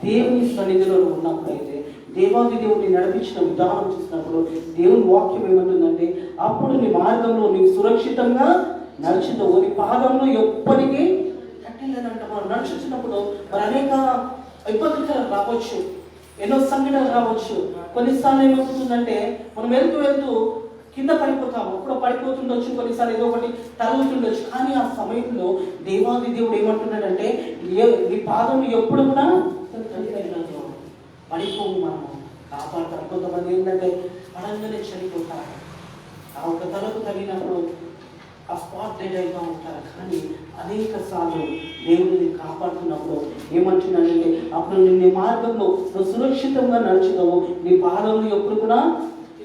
దేవుని సన్నిధిలో ఉన్నప్పుడైతే దేవాది దేవుడిని నడిపించిన విధానం చూసినప్పుడు దేవుని వాక్యం ఏమంటుందంటే, అప్పుడు నీ మార్గంలో నీవు సురక్షితంగా నడిచెదవు, నీ పాదంలో ఎప్పటికీ కట్టిల్లనంట. మనం నడుచుతున్నప్పుడు మరి అనేక ఇబ్బందులు రావచ్చు, ఎన్నో సంఘటనలు రావచ్చు. కొన్నిసార్లు ఏమవుతుందంటే మనం వెళ్తూ కింద పడిపోతాము, అప్పుడు పడిపోతుండొచ్చు, కొన్నిసార్లు ఏదో ఒకటి తరుగుతుండొచ్చు. కానీ ఆ సమయంలో దేవాది దేవుడు ఏమంటున్నాడంటే, నీ పాదం ఎప్పుడు కూడా పడిపోవు, మనము కాపాడతారు. కొంతమంది ఏంటంటే పడంగానే చనిపోతారు, ఆ ఒక తలకు తగినప్పుడు ఆ స్పాట్ డెడ్ అయిగా ఉంటారు. కానీ అనేక సార్లు దేవుడిని కాపాడుతున్నప్పుడు ఏమంటున్నాడంటే, అప్పుడు నీ మార్గంలో నువ్వు సురక్షితంగా నడుచుతావు, నీ పాదంలో ఎప్పుడు కూడా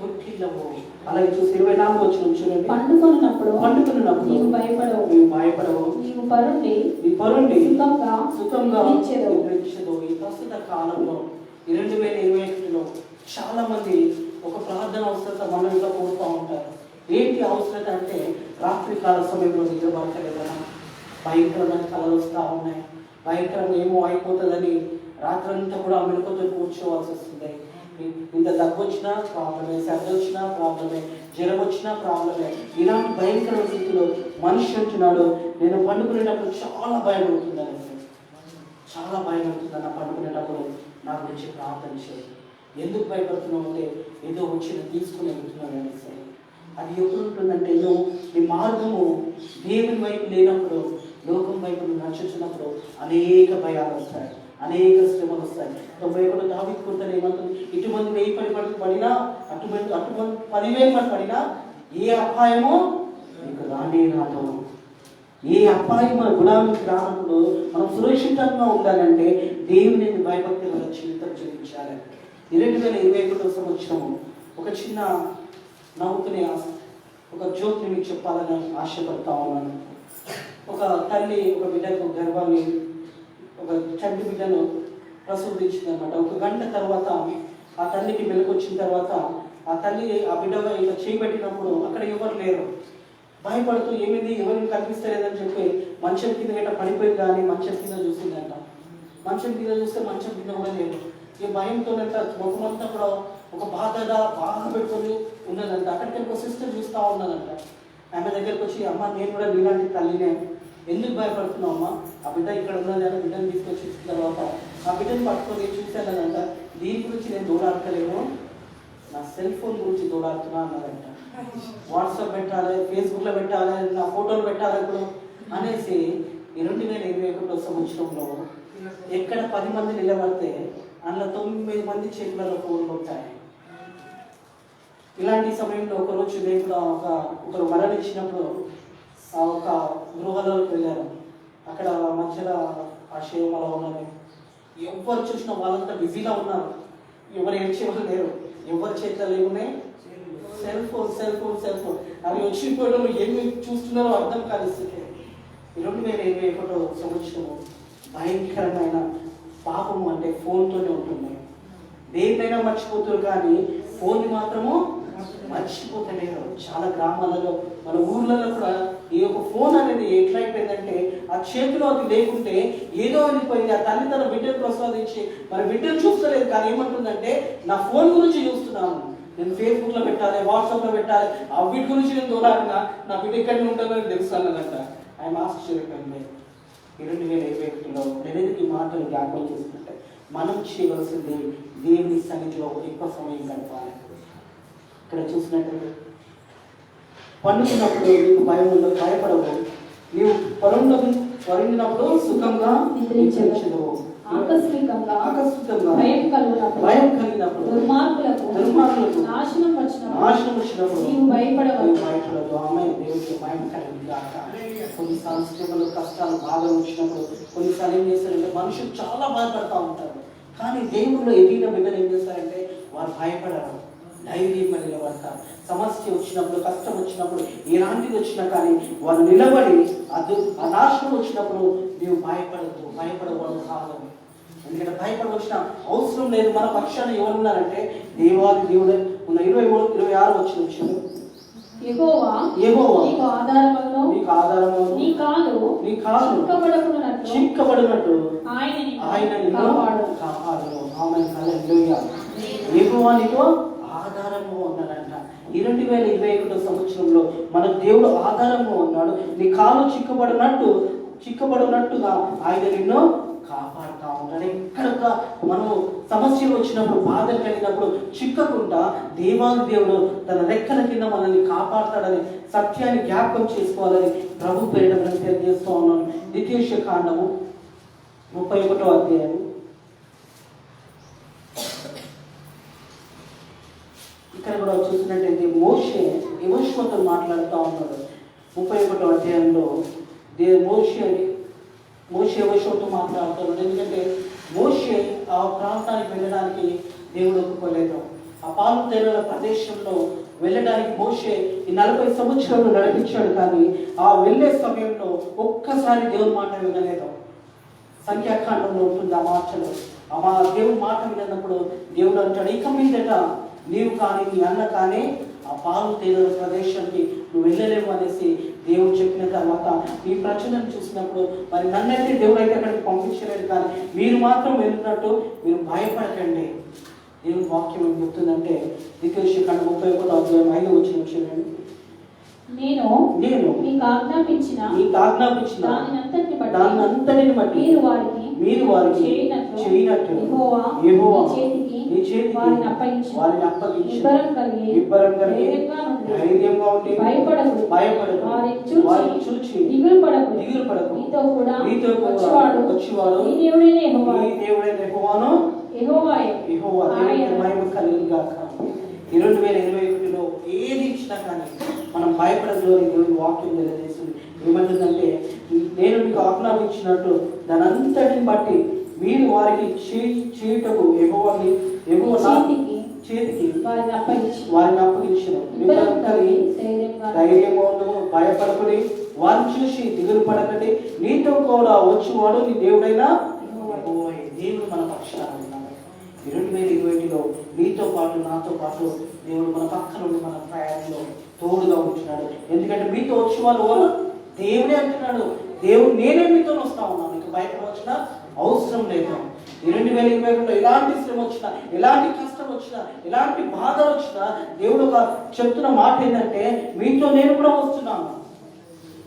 కొట్టిల్లవు. అలాగే చూసి 24వ వచనం చూడండి. పండుకున్నప్పుడు నీవు భయపడవు, నీవు పరుండి సుఖంగా నిలిచెదవు. ఈ ప్రస్తుత కాలంలో 2021లో చాలా మంది ఒక ప్రార్థన అవసరత మనలో కోరుతూ ఉంటారు. ఏంటి అవసరత అంటే, రాత్రి కాల సమయంలో నిద్ర పడతలేదన్నా, భయంకరమైన కళలు వస్తూ ఉన్నాయి, భయంకరంగా ఏమో అయిపోతుందని రాత్రంతా కూడా మెలకువతో కూర్చోవాల్సి వస్తుంది. ఇంత దగ్గు వచ్చినా ప్రాబ్లమే, సర్ది వచ్చినా ప్రాబ్లమే, జ్వరం వచ్చినా ప్రాబ్లమే. ఇలాంటి భయంకర స్థితిలో మనిషి అంటున్నాడు, నేను పండుకునేటప్పుడు చాలా భయం అవుతుందని, చాలా భయం అవుతుందన్న పండుకునేటప్పుడు నా గురించి ప్రార్థన చేయాలి. ఎందుకు భయపడుతున్నావు అంటే, ఏదో వచ్చి తీసుకుని వెళ్తున్నాను అనేసి. అది ఎప్పుడు ఉంటుందంటే, నువ్వు నీ మార్గము దేవుని వైపు లేనప్పుడు, లోకం వైపు నడుచుతున్నప్పుడు అనేక భయాలు వస్తాయి, అనేక శ్రమలు వస్తాయి. 91 దావీదు కీర్తన ఏమంటుంది, ఇటువంటి 1000 పడినా అటువంటి 10,000 పడినా ఏ అపాయమో నీకు రానే రాదు. ఏ అపాయం మన గుణానికి రానప్పుడు మనం సురక్షితంగా ఉండాలంటే దేవుని భయభక్తి మన జీవితం జీవించాలి. 2021 సంవత్సరము ఒక చిన్న నవ్వుకునే ఒక జోక్ని మీకు చెప్పాలని ఆశపడతా ఉన్నాను. ఒక తల్లి ఒక బిడ్డకు గర్భాన్ని ఒక చంటి బిడ్డను ప్రసూతించింది అనమాట. ఒక గంట తర్వాత ఆ తల్లికి మెలకు వచ్చిన తర్వాత ఆ తల్లి ఆ బిడ్డగా ఇలా చేయబెట్టినప్పుడు అక్కడ ఎవరు లేరు. భయపడుతూ ఏమిది ఎవరిని కనిపిస్తలేదని చెప్పి మంచం కింద గట్ట పడిపోయింది, కానీ మంచం కింద చూసిందంట. మంచం కింద చూస్తే మంచం కింద కూడా లేదు. ఈ భయంతో ముఖమంతా కూడా ఒక బాధగా బాగా పెట్టుకొని ఉన్నదంట. అక్కడికి ఒక సిస్టర్ చూస్తూ ఉన్నదంట. ఆమె దగ్గరికి వచ్చి, అమ్మ నేను కూడా నీలాంటి తల్లినే, ఎందుకు భయపడుతున్నావు అమ్మ, ఆ బిడ్డ ఇక్కడ ఉన్నది అని బిడ్డను తీసుకొచ్చి ఇచ్చిన తర్వాత ఆ బిడ్డను పట్టుకొని చూశానంట. దీని గురించి నేను దూడాడతలేను, నా సెల్ ఫోన్ గురించి దూడాడుతున్నా అన్నదంట. వాట్సాప్ పెట్టాలి, ఫేస్బుక్లో పెట్టాలి, నా ఫోటోలు పెట్టాలి ఇప్పుడు అనేసి 2021 సంవత్సరంలో ఎక్కడ 10 మంది నిలబడితే అందులో 9 మంది చేతులలో ఫోన్లు ఉంటాయి. ఇలాంటి సమయంలో ఒకరోజు నేను కూడా ఒకరు మరణించినప్పుడు ఒక గృహాలకు వెళ్ళారు. అక్కడ మధ్యలో ఆ శివమల ఉన్నది. ఎవరు చూసినా వాళ్ళంతా బిజీగా ఉన్నారు, ఎవరు ఏడ్చేవాళ్ళు లేరు, ఎవరి చేతులు ఏమున్నాయి, సెల్ ఫోన్. అవి వచ్చిపోవడం ఏమి చూస్తున్నారో అర్థం కాదు. 2021 సంవత్సరము భయంకరమైన పాపము అంటే ఫోన్తోనే ఉంటుంది. దేన్నైనా మర్చిపోతారు కానీ ఫోన్ని మాత్రము మర్చిపోతలేరు. చాలా గ్రామాలలో మన ఊర్లలో కూడా ఈ యొక్క ఫోన్ అనేది ఎట్లా అయిపోయిందంటే ఆ చేతిలో అది లేకుంటే ఏదో అయిపోయింది. ఆ తల్లి తన బిడ్డను ప్రసాదించి మన బిడ్డను చూస్తలేదు, కానీ ఏమంటుందంటే నా ఫోన్ గురించి చూస్తున్నాను, నేను ఫేస్బుక్లో పెట్టాలి, వాట్సాప్లో పెట్టాలి, ఆ వీటి గురించి నేను దూరాడిన నా బిడ్డ ఎక్కడ ఉంటుందో నాకు తెలుస్తానంట. ఆయన ఆశ్చర్యపోయింది. 2021లో నేను ఈ మాటలు జ్ఞాపకం చేసుకుంటే మనం చేయవలసింది దేవుని సన్నిధిలో ఎక్కువ సమయం గడపాలి. ఇక్కడ చూసినట్టు పండుకున్నప్పుడు నీకు భయం ఉండదు, భయపడవు. నీవు పరుండినప్పుడు సుఖంగా నిద్రించదు. ఆకస్మికంగా భయం కలిగినప్పుడు దుర్మార్గులకు నాశనం వచ్చినప్పుడు నీవు భయపడదు. ఆమె దేవుడికి భయం కలిగింది కాక. కొన్నిసార్లు శ్రమలు కష్టాలు బాగా వచ్చినప్పుడు కొన్నిసార్లు ఏం చేస్తారంటే మనుషులు చాలా బాధపడతా ఉంటారు, కానీ దేవుళ్ళు ఎదిగిన బిడ్డలు ఏం చేస్తారంటే వారు భయపడరు, ధైర్యంగా నిలబడతారు. సమస్య వచ్చినప్పుడు, కష్టం వచ్చినప్పుడు, ఎలాంటిది వచ్చినా కానీ వాళ్ళు నిలబడి ఆ నాశనం వచ్చినప్పుడు నీవు భయపడవాళ్ళు కాదని. ఎందుకంటే భయపడవలసిన అవసరం లేదు. మన పక్షాన ఎవరున్నారంటే దేవుడు ఉన్న 26 వచ్చిన యెహోవా నీకు ఆధారమును నీ కాలు చిక్కబడినట్టు ఆయన నిన్ను కాపాడును. ఆమేన్, హల్లెలూయా. యెహోవా నీకు ఆధారము ఉన్నాడంట. 2021 సంవత్సరంలో మన దేవుడు ఆధారము ఉన్నాడు. నీ కాలు చిక్కబడినట్టుగా ఆయన నిన్ను కాపాడుతూ ఉంటాడు. ఎక్కడ మనం సమస్యలు వచ్చినప్పుడు, బాధలు కలిగినప్పుడు చిక్కకుండా దేవాది దేవుడు తన రెక్కల కింద మనల్ని కాపాడుతాడని సత్యాన్ని జ్ఞాపకం చేసుకోవాలని ప్రభు పేరిట మనం తెలియజేస్తూ ఉన్నాను. ద్వితీయోపదేశకాండము 31వ అధ్యాయం. ఇక్కడ కూడా చూసినట్టయితే మోషే యెహోషువతో మాట్లాడుతూ ఉన్నాడు. 31వ అధ్యాయంలో మోషే యెహోషువతో మాట్లాడుతున్నాడు. ఎందుకంటే మోషే ఆ ప్రాంతానికి వెళ్ళడానికి దేవుడు ఒప్పుకోలేదు. ఆ పాలు తేనెల ప్రదేశంలో వెళ్ళడానికి మోషే ఈ 40 సంవత్సరాలు నడిపించాడు, కానీ ఆ వెళ్ళే సమయంలో ఒక్కసారి దేవుని మాట వినలేదు. సంఖ్యాకాండంలో ఉంటుంది ఆ మాటలు. ఆ దేవుని మాట విన్నప్పుడు దేవుడు అంటాడు, ఇక మీదట నీవు కానీ నీ అన్న కానీ ఆ పాలు తేనెల ప్రదేశానికి నువ్వు వెళ్ళలేవు అనేసి దేవుడు చెప్పిన తర్వాత ఈ ప్రజలను చూసినప్పుడు మరి నన్నైతే దేవుడు అయితే అక్కడికి పంపించలేదు, కానీ మీరు మాత్రం వెళ్ళినట్టు మీరు భయపడకండి. దేవుని వాక్యం ఏం చెప్తుందంటే ద్వితీయోపదేశకాండం 31వ అధ్యాయం 5వ వచనం. నేను మీకు ఆజ్ఞాపించిన దానంతటిని బట్టి మీరు వారికి చేయనట్టు యెహోవా నీ చేతికి వారిని అప్పగించి నిబ్బరం కలిగి ధైర్యంగా ఉండి భయపడదు. వారిని చూచి దిగులు పడకు. నీతో కూడా వచ్చేవాడు నీ దేవుడైన యెహోవాను. యెహోవా మహిమ కలుగును గాక. 2021లో ఏది ఇచ్చినా కానీ మనం భయపడదు అని దేవుని వాక్యం తెలియజేస్తుంది. ఏమంటుందంటే నేను మీకు ఆజ్ఞాపించినట్టు దాని అంతటిని బట్టి మీరు వారికి చేయుటకు యెహోవా చేతికి వారిని అప్పగించిన ధైర్యంగా ఉండవు, భయపడకుని వారిని చూసి దిగులు పడకండి, నీతో కూడా వచ్చేవాడు నీ దేవుడైనా యెహోవాయే. దేవుడు మన పక్షాన ఉన్నాడు. ఈ 2021లో నీతో పాటు నాతో పాటు దేవుడు మన పక్కన ఉండి మన ప్రయాణంలో తోడుగా ఉంటున్నాడు. ఎందుకంటే మీతో వచ్చే వాళ్ళు ఎవరు? దేవుడే అంటున్నాడు. దేవుడు నేనే మీతో వస్తా ఉన్నాను, మీకు భయపడవలసిన అవసరం లేదు. ఈ 2021లో ఎలాంటి శ్రమ వచ్చినా, ఎలాంటి కష్టం వచ్చినా, ఎలాంటి బాధ వచ్చినా దేవుడు ఒక చెప్తున్న మాట ఏంటంటే మీతో నేను కూడా వస్తున్నాను,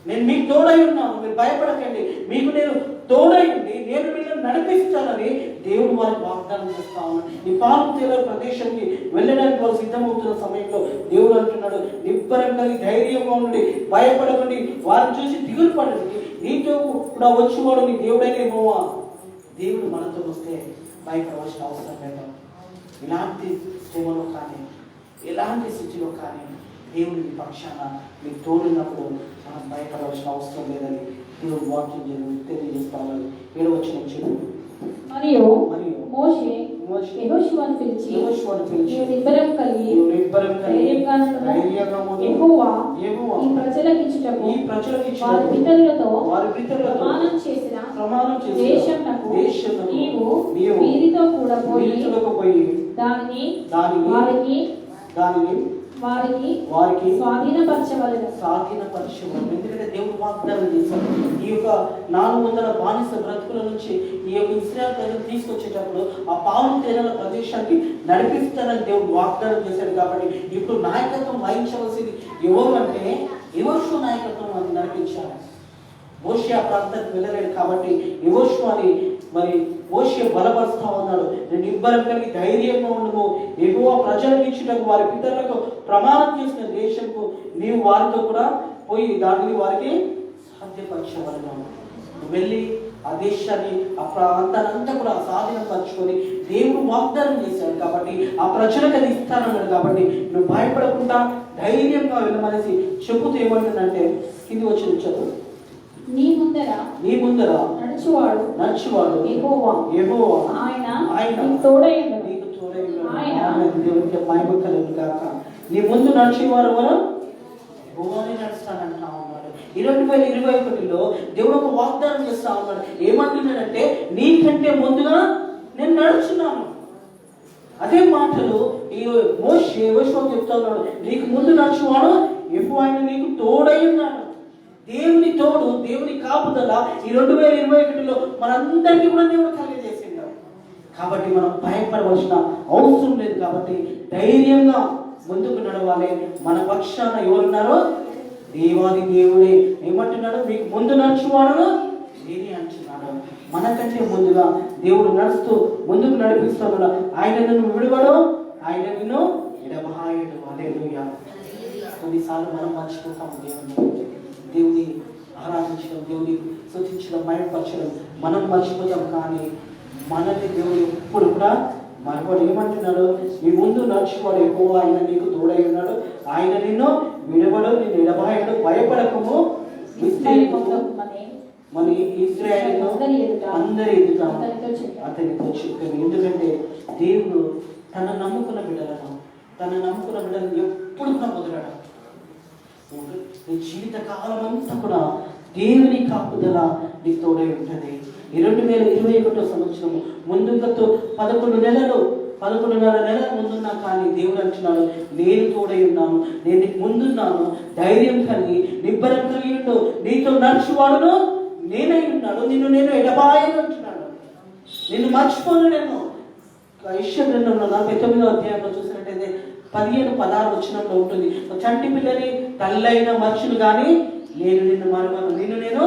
నేను మీకు తోడై ఉన్నాను, మీరు భయపడకండి, మీకు నేను తోడై ఉండి నేను మీరు నడిపిస్తానని దేవుడు వారికి వాగ్దానం చేస్తా ఉన్నాడు. ఈ పాలు తేలే ప్రదేశానికి వెళ్ళడానికి వాళ్ళు సిద్ధమవుతున్న సమయంలో దేవుడు అంటున్నాడు, నిబ్బరం కలిగి ధైర్యంగా ఉండి భయపడకండి, వారిని చూసి దిగులు పడండి, నీతో కూడా వచ్చేవాడు నీ దేవుడైన యెహోవా. దేవుడు మనతో వస్తే భయపడవలసిన అవసరం లేదు. ఇలాంటి శ్రమలో కానీ ఎలాంటి స్థితిలో కానీ దేవుడు మీ పక్షాన మీకు తోడున్నప్పుడు మనం భయపడవలసిన అవసరం లేదని దేవుడు వాక్యం తెలియజేస్తామని 7వ వచనం చెప్పు. మరియు మోషే యెహోషువను పిలిచి నీవు నిబ్బరం కలిగి ధైర్యంగా నుండుము. యెహోవా ఈ ప్రజలకిచ్చుటకు వారి పితరులతో ప్రమాణం చేసిన దేశమునకు నీవు వీరితో కూడా పోయి దానిని వారికి స్వాధీనపరచవలెను. ఎందుకంటే దేవుడు వాగ్దానం చేశాడు. ఈ యొక్క 400 బానిస బ్రతుకుల నుంచి ఈ యొక్క ఇశ్రాయేలు ప్రజలు తీసుకొచ్చేటప్పుడు ఆ పాలు తేనెల ప్రదేశానికి నడిపిస్తానని దేవుడు వాగ్దానం చేశాడు. కాబట్టి ఇప్పుడు నాయకత్వం వహించవలసింది ఎవరు అంటే యెహోషువ నాయకత్వం అది నడిపించాలి. మోషే ఆ ప్రాంతానికి వెళ్ళలేడు కాబట్టి యెహోషువని మరి మోషే బలపరుస్తా ఉన్నాడు. నేను నిబ్బరం కలిగి ధైర్యంగా ఉండము, యెహోవా ప్రజలకు ఇచ్చుటకు వారి పితరులకు ప్రమాణం చేసిన దేశంకు నీవు వారితో కూడా పోయి దానిని వారికి సాధ్యపరచవలను. వెళ్ళి ఆ దేశాన్ని ఆ ప్రాంతాన్ని అంతా కూడా స్వాధీనపరచుకొని దేవుడు వాగ్దానం చేశాడు. కాబట్టి ఆ ప్రజలకు అది ఇస్తానన్నాడు. కాబట్టి నువ్వు భయపడకుండా ధైర్యంగా వెళ్ళమనేసి చెబుతూ ఏమంటుందంటే కింది వచ్చి చదువు. నీ ముందర నడుచువాడు యెహోవా, ఆయన నీకు తోడై ఉన్నాడు. దేవునికి మహిమ కలుగును గాక. నీ ముందు నడిచేవారు యెహోవానే నడుస్తానంటా ఉన్నాడు. 2021లో దేవుడు ఒక వాగ్దానం చేస్తా ఉన్నాడు. ఏమంటున్నాడంటే నీకంటే ముందుగా నేను నడుచున్నాను. అదే మాటలు ఈ మోషే యెహోషువకు చెప్తా ఉన్నాడు. నీకు ముందు నడుచువాడు యెహోవా, ఆయన నీకు తోడై ఉన్నాడు. దేవుని తోడు, దేవుని కాపుదల ఈ 2021లో మనందరికీ కూడా దేవుడు కలిగజేసిండు. కాబట్టి మనం భయపడవలసిన అవసరం లేదు. కాబట్టి ధైర్యంగా ముందుకు నడవాలి. మన పక్షాన ఎవరున్నారో దేవాది దేవుడే ఏమంటున్నాడు, మీకు ముందు నడుచువాడు నేనే అంటున్నాడు. మనకంటే ముందుగా దేవుడు నడుస్తూ ముందుకు నడిపిస్తున్నాడు. ఆయన నిన్ను విడువడు, ఆయన నిన్ను ఎడబాయడు. హల్లెలూయా. కొన్నిసార్లు మనం మర్చిపోతాం దేవుని ఆరాధించడం, దేవుని స్తుతించడం, మహిమపరచడం మనం మర్చిపోతాం. కానీ మనల్ని దేవుడు ఎప్పుడు కూడా మరొకడు ఏమంటున్నాడు, మీ ముందు నడుచువాడు యెహోవా, ఆయన నీకు తోడై ఉన్నాడు, ఆయన నిన్ను విడవడు, నిన్ను ఎడబాయడు, భయపడకము. మన ఇశ్రాయేలు అందరి ఎదుట అతనితో చెప్పాను. ఎందుకంటే దేవుడు తన నమ్ముకున్న బిడ్డలను ఎప్పుడు కూడా వదలడు. నీ జీవిత కాలం అంతా కూడా దేవుని కాపుదల నీకు తోడై ఉంటుంది. 2021 సంవత్సరం ముందుతో 11.5 నెలల ముందున్నా కానీ దేవుడు అంటున్నాడు, నేను తోడై ఉన్నాను, నేను నీకు ముందున్నాను, ధైర్యం కలిగి నిబ్బరం కలిగి ఉండు, నీతో నడుచువాడును నేనై ఉన్నాడు, నిన్ను నేను ఎడబాయను అంటున్నాడు, నిన్ను మర్చిపోను. నేను యెషయా గ్రంథంలో 49వ అధ్యాయంలో చూసినట్టయితే 15-16 వచనంలో ఉంటుంది, చంటి పిల్లని తల్లైన మర్చును కానీ నేను నిన్ను మరవను, నిన్ను నేను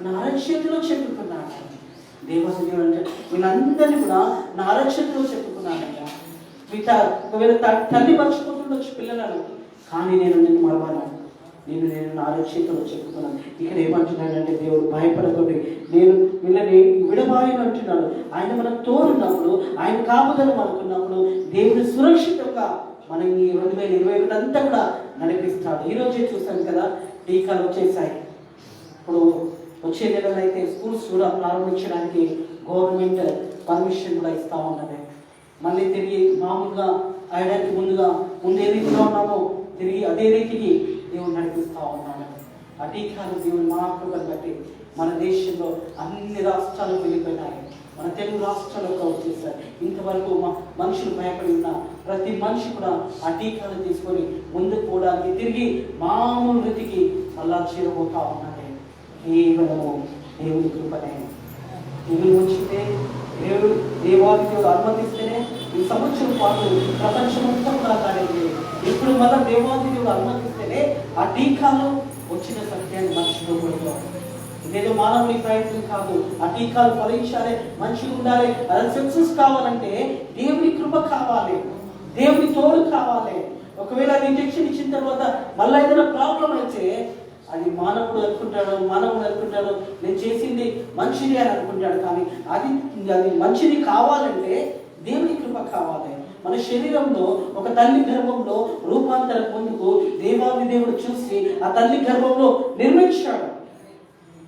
నా అరచేతిలో చెప్పుకున్నాను. దేవదేవుడు అంటే వీళ్ళందరినీ కూడా నా అరచేతిలో చెప్పుకున్నానయ్యా. ఒకవేళ తల్లి మర్చిపోతుండొచ్చు పిల్లలను, కానీ నేను నిన్ను మరవను, నేను నా అరచేతిలో చెప్పుకున్నాను. ఇక్కడ ఏమంటున్నాడంటే దేవుడు భయపడకండి, నేను వీళ్ళని విడబాయను అంటున్నాడు. ఆయన మనకు తోడున్నప్పుడు, ఆయన కాపుదల మనకున్నప్పుడు దేవుడు సురక్షితంగా మనం ఈ 2021 అంతా కూడా నడిపిస్తాడు. ఈరోజే చూసాం కదా, టీకాలు వచ్చేసాయి. ఇప్పుడు వచ్చే నెలలో అయితే స్కూల్స్ కూడా ప్రారంభించడానికి గవర్నమెంట్ పర్మిషన్ కూడా ఇస్తూ ఉన్నది. మళ్ళీ తిరిగి మామూలుగా ఆయడానికి ముందు ఏ రీతిలో ఉన్నామో తిరిగి అదే రీతికి దేవుడు నడిపిస్తూ ఉన్నాడు. ఆ టీకాలు దేవుని మహాకృపను బట్టి మన దేశంలో అన్ని రాష్ట్రాలు వెళ్ళిపోయినాయి. మన తెలుగు రాష్ట్రాల్లో కూడా వచ్చేసారు. ఇంతవరకు మనుషులు భయపడి ఉన్న ప్రతి మనిషి కూడా ఆ టీకాలు తీసుకొని ముందుకు పోవడానికి తిరిగి మామూలు రీతికి మళ్ళా చేరబోతా ఉన్నది. కేవలము దేవుని కృపనే. దేవుని వచ్చితే దేవాది దేవుడు అనుమతిస్తేనే ఈ సంవత్సరం పాటు ప్రపంచమంతా కూడా కాలేదు. ఇప్పుడు మళ్ళా దేవాది దేవుడు అనుమతిస్తేనే ఆ టీకాలు వచ్చిన సత్యాన్ని మర్చిపోకూడదు. ఇదేదో మానవుని ప్రయత్నం కాదు. ఆ టీకాలు ఫలించాలి, మంచిగా ఉండాలి, అది సక్సెస్ కావాలంటే దేవుని కృప కావాలి, దేవుని తోడు కావాలి. ఒకవేళ అది ఇంజెక్షన్ ఇచ్చిన తర్వాత మళ్ళీ ఏదైనా ప్రాబ్లం అయితే అది మానవుడు అనుకుంటాడు నేను చేసింది మంచిది అని అనుకుంటాడు. కానీ అది మంచిది కావాలంటే దేవుని కృప కావాలి. మన శరీరంలో ఒక తల్లి గర్భంలో రూపాంతరం పొందుకు దేవాది దేవుడు చూసి ఆ తల్లి గర్భంలో నిర్మించాడు.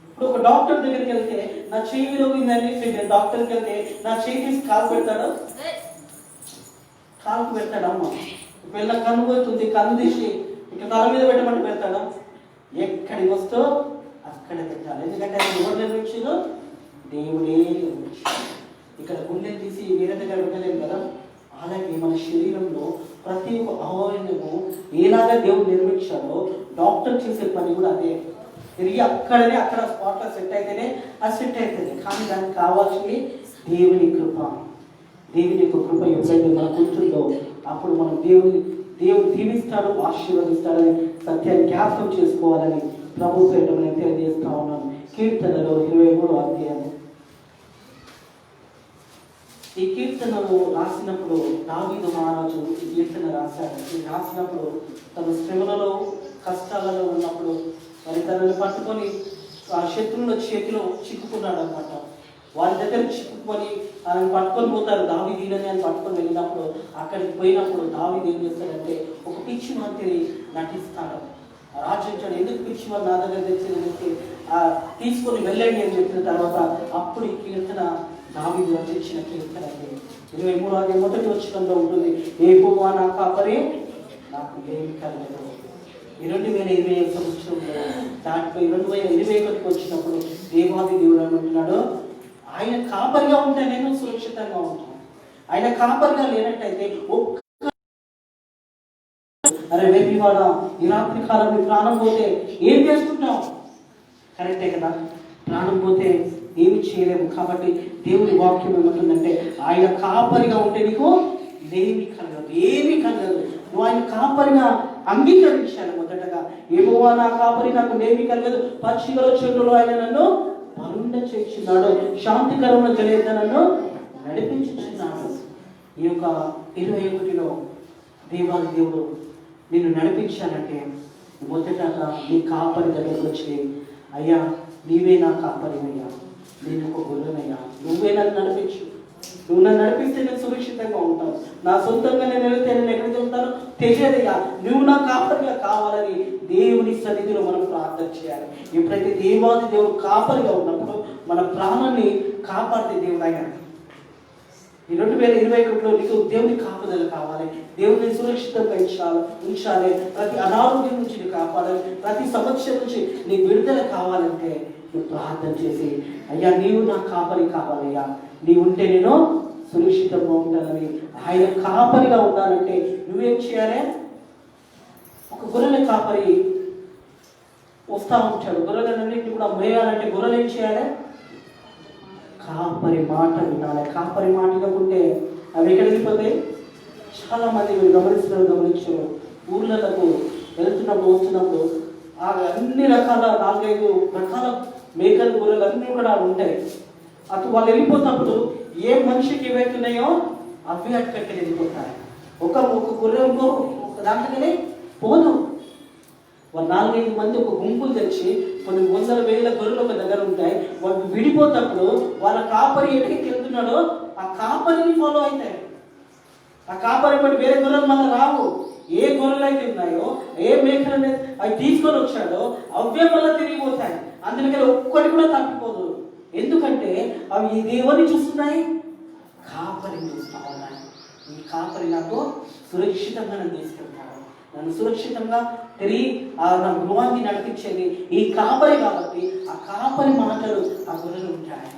ఇప్పుడు ఒక డాక్టర్ దగ్గరికి వెళ్తే నా చేయి విరోగిందని డాక్టర్కి వెళ్తే నా చేయి తీసి కాలు పెడతాడు, కాలుకు పెడతాడు. అమ్మ పిల్ల కన్ను పోతుంది, కన్ను తీసి ఇక తల మీద పెట్టమంటే పెడతాడా? ఎక్కడికి వస్తో అక్కడ పెట్టాలి. ఎందుకంటే అది ఎవరు నిర్మించారో దేవుడే నిర్మించాడు. ఇక్కడ గుండెని తీసి వేరే దగ్గర పెట్టలేము కదా. అలాగే మన శరీరంలో ప్రతి ఒక్క అవయవము ఏలాగా దేవుడు నిర్మించాడో డాక్టర్ చేసే పని కూడా అదే. తిరిగి అక్కడ స్పాట్లో సెట్ అయితేనే అది సెట్ అవుతుంది. కానీ దానికి కావాల్సింది దేవుని కృప. దేవుని యొక్క కృప ఎప్పుడైతే మనకు ఉంటుందో అప్పుడు మనం దేవుడు దీవిస్తాడు, ఆశీర్వదిస్తాడని సత్యాన్ని జ్ఞాపకం చేసుకోవాలని ప్రభు పేట నేను తెలియజేస్తా ఉన్నాను. కీర్తనలో 23వ అధ్యాయం. ఈ కీర్తనలు రాసినప్పుడు దావీదు మహారాజు ఈ కీర్తన రాశాడు. ఇది రాసినప్పుడు తన శ్రమలలో కష్టాలలో ఉన్నప్పుడు మరి తనని పట్టుకొని ఆ శత్రువుల చేతిలో చిక్కుకున్నాడు అనమాట. వాళ్ళ దగ్గర చిక్కుకొని ఆయన పట్టుకొని పోతారు. దావీదుని అని పట్టుకొని వెళ్ళినప్పుడు అక్కడికి పోయినప్పుడు దావీదు ఏం చేస్తాడంటే ఒక పిచ్చి మంత్రి నటిస్తాడు. రాజుంచాడు, ఎందుకు పిచ్చి వారు నా దగ్గర తెచ్చి తీసుకొని వెళ్ళండి అని చెప్పిన తర్వాత అప్పుడు ఈ కీర్తన దావీదు రచించిన కీర్తన. 23వ అధ్యాయం మొదటి వచనంలో ఉంటుంది, యెహోవా నా కాపరి నాకు ఏమి కలగదు. 2020 సంవత్సరంలో దాటిపోయి 2021కి వచ్చినప్పుడు దేవాది దేవుడు అంటున్నాడు, ఆయన కాపరిగా ఉంటే నేను సురక్షితంగా ఉంటాను. ఆయన కాపరిగా లేనట్టయితే అరే వేపివాడ ఈ రాత్రి కాలం మీ ప్రాణం పోతే ఏం చేసుకుంటాం? కరెక్టే కదా, ప్రాణం పోతే ఏమి చేయలేము. కాబట్టి దేవుని వాక్యం ఏమంటుందంటే ఆయన కాపరిగా ఉంటే నీకు ఏమి కలగదు. నువ్వు ఆయన కాపరిగా అంగీకరించాను. మొదటగా యెహోవా నా కాపరి నాకు ఏమి కలగదు, పక్షిగల చెట్టులో ఆయన నన్ను పరుండ చేస్తున్నాడు, శాంతికరమైన జలేత నన్ను నడిపించుచున్నాడు. ఈ యొక్క 21లో దేవాది దేవుడు నిన్ను నడిపించాలంటే మొదటగా నీ కాపరి దగ్గరకు వచ్చి, అయ్యా నీవే నా కాపరివయ్యా, నేను ఒక గొర్రెనయ్యా, నువ్వే నన్ను నడిపించు. నువ్వు నన్ను నడిపిస్తే నేను సురక్షితంగా ఉంటాను. నా సొంతంగా నేను వెళితే నేను ఎక్కడికి వెళ్తాను తెలియదయ్యా, నువ్వు నా కాపరిగా కావాలని దేవుని సన్నిధిలో మనం ప్రార్థన చేయాలి. ఎప్పుడైతే దేవాది దేవుడు కాపరిగా ఉన్నప్పుడు మన ప్రాణాన్ని కాపాడితే దేవుడు ఆయన. ఈ 2021లో నీకు దేవుని కాపుదల కావాలి, దేవుని సురక్షితంగా ఉంచాలి, ప్రతి అనారోగ్యం నుంచి నీకు కాపాడాలి, ప్రతి సమస్య నుంచి నీకు విడుదల కావాలంటే నువ్వు ప్రార్థన చేసి, అయ్యా నీవు నా కాపరి కావాలయ్యా, నీవు ఉంటే నేను సురక్షితంగా ఉండాలని. ఆయన కాపరిగా ఉండాలంటే నువ్వేం చేయాలి? ఒక గొర్రెల కాపరి వస్తూ ఉంటాడు, గొర్రెలన్నింటినీ కూడా మేయాలంటే గొర్రెలు ఏం చేయాలి? కాపరి మాట వినాలి. కాపరి మాట వినకుంటే అవి ఎక్కడికి పోతాయి? చాలా మంది మీరు గమనించు, ఊర్లకు వెళ్తున్నప్పుడు వస్తున్నప్పుడు అన్ని రకాల 4-5 రకాల మేకలు గొర్రెలు అన్నీ కూడా ఉంటాయి. అటు వాళ్ళు వెళ్ళిపోతున్నప్పుడు ఏ మనిషికి ఏవైతున్నాయో అవి అక్కడికి వెళ్ళిపోతాయి. ఒక గొర్రె ఒక దాంట్లోనే పోదు. వాళ్ళు 4-5 మంది ఒక గుంపులు తెచ్చి కొన్ని 100,000 గొర్రెలు ఒక దగ్గర ఉంటాయి. వాళ్ళు విడిపోతప్పుడు వాళ్ళ కాపరి ఎక్కడికి వెళ్తున్నాడో ఆ కాపరిని ఫాలో అవుతాయి. ఆ కాపరి బట్టి వేరే గొర్రెలు మళ్ళీ రావు. ఏ గొర్రెలు అయితే ఉన్నాయో, ఏ మేకలు అవి తీసుకొని వచ్చాడో అవే మళ్ళీ తిరిగిపోతాయి. అందుకని ఒక్కటి కూడా తప్పిపోదు. ఎందుకంటే అవి దేవుని చూస్తున్నాయి, కాపరిని చూస్తూ ఉన్నాయి. ఈ కాపరి నాకు సురక్షితంగా నన్ను తీసుకెళ్తాడు. నన్ను సురక్షితంగా తిరిగి నా గృహానికి నడిపించేది ఈ కాపరి కాబట్టి ఆ కాపరి మాటలు ఆ గొర్రెలు ఉంటాయి.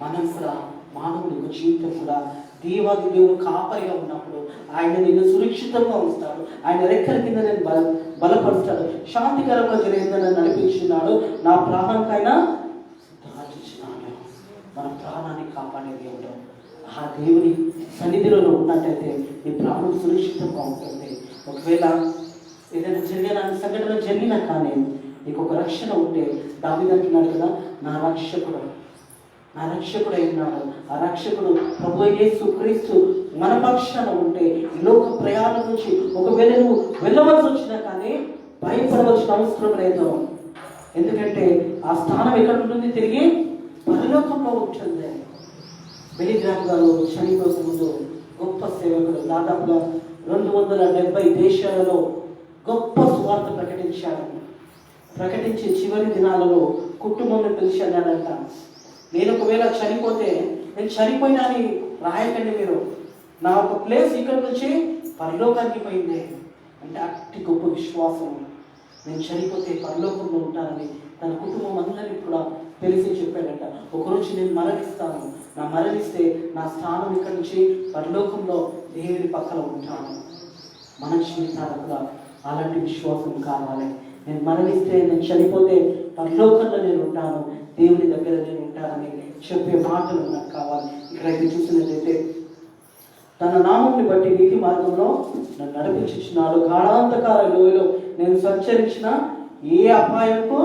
మనం కూడా మానవుడి యొక్క జీవితం కూడా దేవాది దేవుడు కాపరిగా ఉన్నప్పుడు ఆయన నిన్ను సురక్షితంగా ఉంచుతాడు. ఆయన రెక్కల కింద నేను బలపరుస్తాడు. శాంతికరంగా జరిగిందని నడిపించినాడు. నా ప్రాణానికైనా దాచినాడు. మన ప్రాణాన్ని కాపాడే దేవుడు. ఆ దేవుని సన్నిధిలో ఉన్నట్టయితే నీ ప్రాణం సురక్షితంగా ఉంటుంది. ఒకవేళ ఏదైనా జరిగిన సంఘటన జరిగినా కానీ నీకు ఒక రక్షణ ఉంటే దావీదు అంటున్నాడు కదా, నా రక్షకుడు అయినాడు. ఆ రక్షకుడు ప్రభు యేసు క్రీస్తు మన పక్షాన ఉంటే ఈ లోక ప్రయాణం నుంచి ఒకవేళ నువ్వు వెళ్ళవలసి వచ్చినా కానీ భయపడవలసిన అవసరం లేదు. ఎందుకంటే ఆ స్థానం ఎక్కడ ఉంటుంది? తిరిగి పరలోకంలో ఉంటుంది. బెలిగ్రామ్ గారు చనిపోక ముందు గొప్ప సేవకుడు, దాదాపుగా 270 దేశాలలో గొప్ప సువార్త ప్రకటించి చివరి దినాలలో కుటుంబంలో పిలిచానంట. నేను ఒకవేళ చనిపోతే, నేను చనిపోయినా అని రాయకండి మీరు, నా ఒక ప్లేస్ ఇక్కడ నుంచి పరలోకానికి పోయింది అంటే అట్టి గొప్ప విశ్వాసం. నేను చనిపోతే పరలోకంలో ఉంటానని తన కుటుంబం అందరినీ కూడా తెలిసి చెప్పాడంట. ఒకరోజు నేను మరణిస్తాను, మరణిస్తే నా స్థానం ఇక్కడ నుంచి పరలోకంలో దేవుని పక్కన ఉంటాను. మన జీవితాలకు కూడా అలాంటి విశ్వాసం కావాలి. నేను మరణిస్తే, నేను చనిపోతే పరలోకంలో నేను ఉంటాను, దేవుని దగ్గర నేను ఉంటానని చెప్పే మాటలు నాకు కావాలి. ఇక్కడైతే చూసినట్లయితే తన నామంని బట్టి నీతి మార్గంలో నన్ను నడిపించుచున్నాడు. గాఢాంధకార లోయలో నేను సంచరించిన ఏ అపాయంకు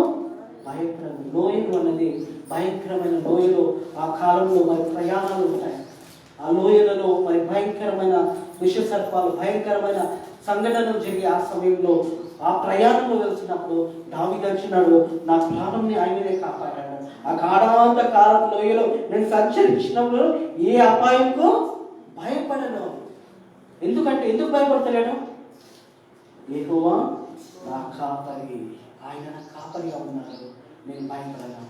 భయపడను. లోయలు అన్నది భయంకరమైన లోయలో ఆ కాలంలో మరి ప్రయాణాలు ఉంటాయి. ఆ లోయలలో మరి భయంకరమైన విషసర్పాలు, భయంకరమైన సంఘటనలు జరిగే ఆ సమయంలో ఆ ప్రయాణంలో వెళ్తున్నప్పుడు దావీదు అంటున్నాడు, నా ప్రాణంని ఆయననే కాపాడాడు. ఆ గాఢాంధకార లోయలో నేను సంచరించినప్పుడు ఏ అపాయంకు భయపడను. ఎందుకు భయపడతలేను? యెహోవా నా కాపరి, ఆయన నా కాపరిగా ఉన్నాడు, నేను భయపడను.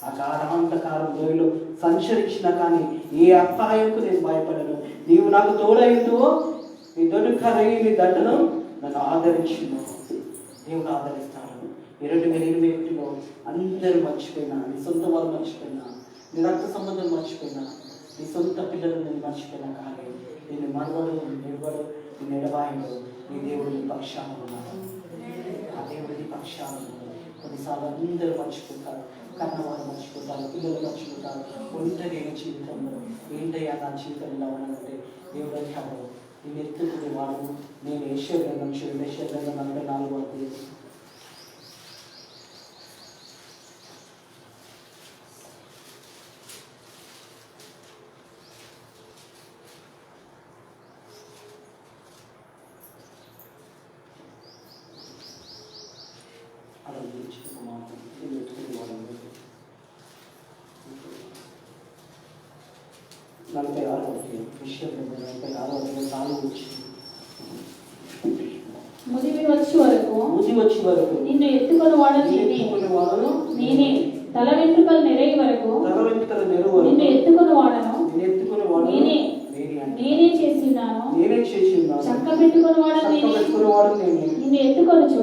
ఆ గాఢాంధకారం లోయలో సంచరించిన కానీ ఏ అపాయంకు నేను భయపడను. నీవు నాకు తోడైందో, నీ దొడ్డుకర్రయి నీ దండను నన్ను ఆదరించింది. దేవుడు ఆదరిస్తాడు. 2021లో అందరూ మర్చిపోయినా, నీ సొంత వాళ్ళు మర్చిపోయినా, నీ రక్త సంబంధం మర్చిపోయినా, నీ సొంత పిల్లలు నేను మర్చిపోయినా కానీ నిన్ను మరవడు, నిన్ను ఎడబాయడు. నీ దేవుడి పక్షాన ఉన్నాడు. ఆ దేవుడి పక్షాన ఉన్నాడు. కొన్నిసార్లు అందరూ మర్చిపోతారు, కన్నవారు మర్చిపోతారు, పిల్లలు మర్చిపోతారు. ఒంటరి జీవితంలో ఏంటయ్యా నా జీవితం ఇలా ఉన్నాడంటే దేవుడు అంటాడు, నేను ఎత్తుకునే వాడు నేను. యెషయా గ్రంథం 44 ముదిమి వచ్చి వరకు నిన్ను ఎత్తుకొని వాడు నేనే. తల వెంట్రుకలు నెరయి వరకు నిన్ను ఎత్తుకొని వాడను నేనే చేసినాను. చక్క పెట్టుకొని వాడను నిన్ను ఎత్తుకొనుచు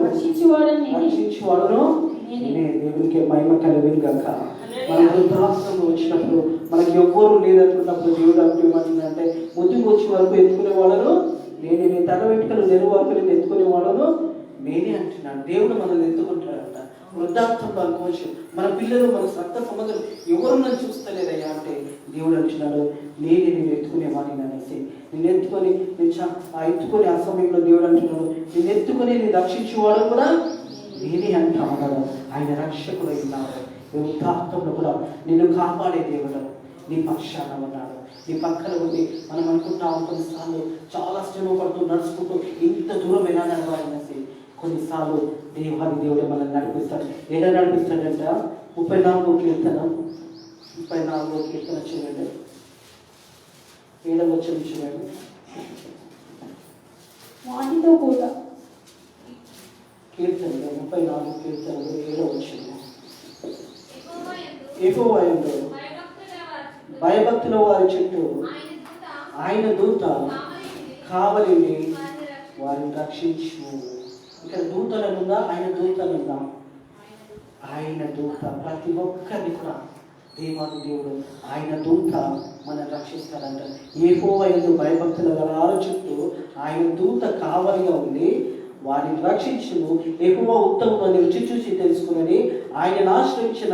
రక్షించువాడను నేనే. దేవునికి మహిమ కలుగును గాక. మన వృద్ధాశ్రమంలో వచ్చినప్పుడు మనకి ఎవ్వరు లేదనుకున్నప్పుడు దేవుడు ఏమంటుందంటే ముద్దుకు వచ్చే వరకు ఎత్తుకునే వాళ్ళను నేనే, నీ తల వెంట్రుకలు నెరువు వరకు నేను ఎత్తుకునే వాళ్ళను నేనే అంటున్నాను. దేవుడు మనల్ని ఎత్తుకుంటాడంట. వృద్ధార్థంలో అనుకోవచ్చు మన పిల్లలు, మన రక్త సంబంధం ఎవరు నన్ను చూస్తలేదయ్యా అంటే దేవుడు అంటున్నాడు, నేను ఎత్తుకునేవాడిని అనేసి. నేను ఎత్తుకొని ఎత్తుకొని ఆ సమయంలో దేవుడు అంటున్నాడు, నేను ఎత్తుకొని నేను రక్షించేవాడు కూడా నేనే అంటా ఉన్నాడు. ఆయన రక్షకుడు ఉన్నాడు. వృద్ధార్థంలో కూడా నిన్ను కాపాడే దేవుడు నీ పక్షాన ఉన్నాడు, నీ పక్కన ఉంది. మనం అనుకుంటాం కొన్నిసార్లు చాలా శ్రమ పడుతూ నడుచుకుంటూ ఇంత దూరం ఎలా నడవాలనేసి. కొన్నిసార్లు దేవాది దేవుడే మనల్ని నడిపిస్తాడు. ఎలా నడిపిస్తాడంట? 34వ కీర్తన చూడండి, 7వ వచనం చూడండి. వాటితో కూడా కీర్తనలు 34 కీర్తనలు 7వ వచనం. యెహోవా యందు భయభక్తుల వారి చుట్టూ ఆయన దూత కావలిని వారిని రక్షించు. ఇక్కడ దూతలనుందా? ఆయన దూతలుందా? ఆయన దూత ప్రతి ఒక్కరిని కూడా దేవాది దేవుడు ఆయన దూత మనం రక్షిస్తాడంట. యెహోవా యందు భయభక్తుల గల చుట్టూ ఆయన దూత కావలిగా ఉండి వారిని రక్షించును. యెహోవా ఉత్తముడని రుచి చూసి తెలుసుకుని ఆయన ఆశ్రయించిన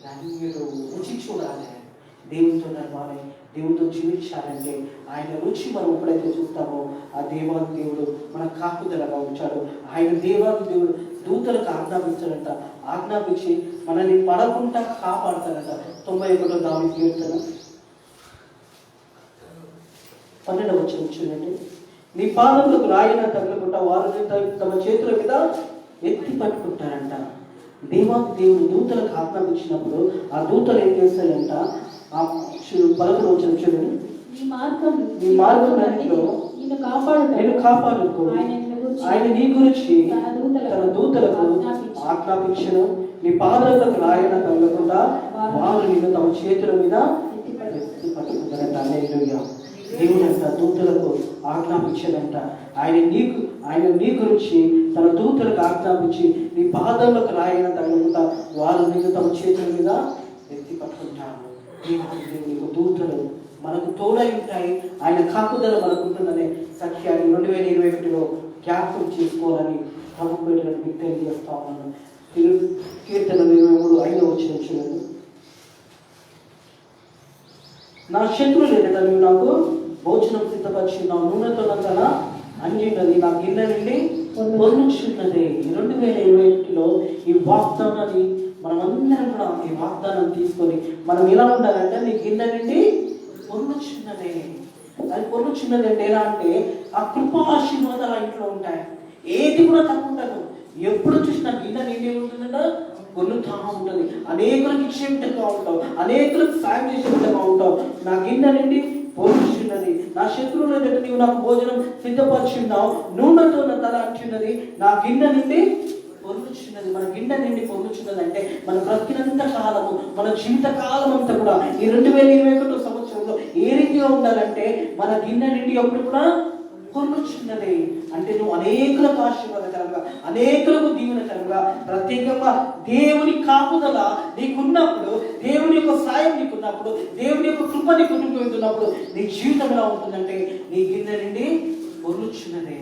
ధన్యుడు. రుచి చూడాలి, దేవునితో నడవాలి, దేవునితో జీవించాలంటే ఆయన రుచి మనం ఎప్పుడైతే చూస్తామో ఆ దేవాది దేవుడు మన కాపుదలగా ఉంచాడు. ఆయన దేవాది దేవుడు దూతలకు ఆజ్ఞాపించాడంట. ఆజ్ఞాపించి మనల్ని పడకుండా కాపాడతాడంట. 91వ దావీదు కీర్తన 12వ వచనం చూడండి. నీ పాదములకు రాయిన తగలకుండా వారిని తమ చేతుల మీద ఎత్తి పట్టుకుంటారంట. దేవాది దేవుడు దూతలకు ఆజ్ఞాపించినప్పుడు ఆ దూతలు ఏం చేస్తాయంట? ఆ 11వ వచనం చూడండి. నీ మార్గం నేను కాపాడుకో, ఆయన నీ గురించి తన దూతలకు ఆజ్ఞాపించను. నీ పాదాలకు రాయన తగలకుండా వారు నిన్ను తమ చేతుల మీద ఎత్తి పట్టుకుంటారంట. హల్లెలూయా. దేవుడు అంట దూతలకు ఆజ్ఞాపించాడంట. ఆయన నీ గురించి తన దూతలకు ఆజ్ఞాపించి నీ పాదాలకు రాయన తగలకుండా వారు నిన్ను తమ చేతుల మీద ఎత్తి పట్టుకుంటారు. దేవునికి దూతలు మనకు తోడై ఉంటాయి. ఆయన కాపుదల మనకు ఉంటుందనే సత్యాన్ని 2021లో జ్ఞాపకం చేసుకోవాలని ప్రభు పేరులను మీకు తెలియజేస్తా ఉన్నాను. కీర్తన 23:5 వచనం చూడండి. నా శత్రువులు ఎదుట నువ్వు నాకు భోజనం సిద్ధపరిచి నా నూనెతో నంతన అంజినది నా గిన్నె నుండి పొందుచున్నది. 2021లో ఈ వాగ్దానాన్ని మనమందరం కూడా ఈ వాగ్దానం తీసుకొని మనం ఎలా ఉండాలంటే నీ గిన్నె నుండి పొందుచున్నదే. అది పొందుచున్నది అంటే ఎలా అంటే ఆ కృపా ఆశీర్వాదాలు ఆ ఇంట్లో ఉంటాయి. ఏది కూడా తక్కువ ఉండదు. ఎప్పుడు చూసినా గిన్నె నిండి ఉంటుందంట, పొందుతా ఉంటుంది. అనేకులకు ఇచ్చే విధంగా ఉంటావు, అనేకులకు సాయం చేసే విధంగా ఉంటావు. నా గిన్నె నుండి పొందుచున్నది. నా శత్రువుల దగ్గర నీవు నాకు భోజనం సిద్ధపరిచున్నావు, నూనెతో నా తల అంటున్నది. నా గిన్నె నుండి పొందుచున్నది. మన గిన్నె నుండి పొందుచున్నది అంటే మన బ్రతికినంత కాలము, మన జీవిత కాలం అంతా కూడా ఈ 2021 సంవత్సరంలో ఏ రీతిగా ఉండాలంటే మన గిన్నె నుండి ఎప్పుడు కూడా పొందుచున్నది. అంటే నువ్వు అనేకులకు ఆశీర్వాదకరంగా, అనేకులకు దీవెనకరంగా, ప్రత్యేకంగా దేవుని కాపుదల నీకున్నప్పుడు, దేవుని యొక్క సాయం నీకున్నప్పుడు, దేవుని యొక్క కృప నీ కుటుంబం నీ జీవితం ఎలా ఉంటుందంటే నీ గిన్నె నుండి పొందుచున్నది.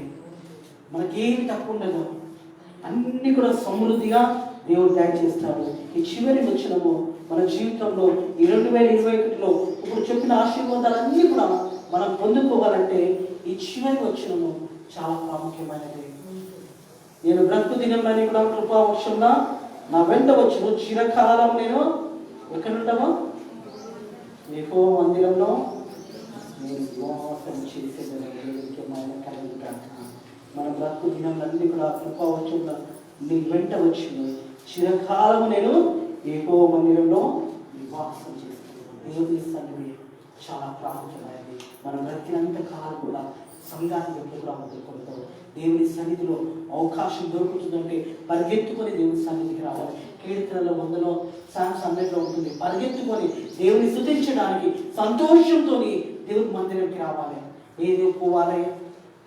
మనకేమి తక్కువ ఉండదు, అన్ని కూడా సమృద్ధిగా దేవుడు దయచేస్తాడు. ఈ చివరి వచనము మన జీవితంలో ఈ 2021లో ఇప్పుడు చెప్పిన ఆశీర్వాదాలన్నీ కూడా మనం పొందుకోవాలంటే ఈ చివరి వచనము చాలా ప్రాముఖ్యమైనది. నేను బ్రతుకు దినంలోని కూడా కృపావృక్షంగా నా వెంట వచ్చును, చిరకాలం నేను ఎక్కడుంటామో యెహోవా మందిరంలో నేను నివాసం చేసేదని ముఖ్యమైన కలిగి. మన బ్రతుకు దినంలన్నీ కూడా కృపావృక్షంగా నీ వెంట వచ్చును, చిరకాలము నేను యెహోవా మందిరంలో నివాసం చేస్తాను. దేవుని సన్నిధి చాలా ప్రాముఖ్యమైనది. మనం బ్రతికినంత కాలం కూడా సంఘాన్ని ఎప్పుడు కూడా వదులుకుంటాం. దేవుని సన్నిధిలో అవకాశం దొరుకుతుందంటే పరిగెత్తుకొని దేవుని సన్నిధికి రావాలి. కీర్తనలో 100లో సామ్స్ 100లో ఉంటుంది. పరిగెత్తుకొని దేవుని స్తుతించడానికి సంతోషంతో దేవుని మందిరంకి రావాలి. ఏదో పోవాలి,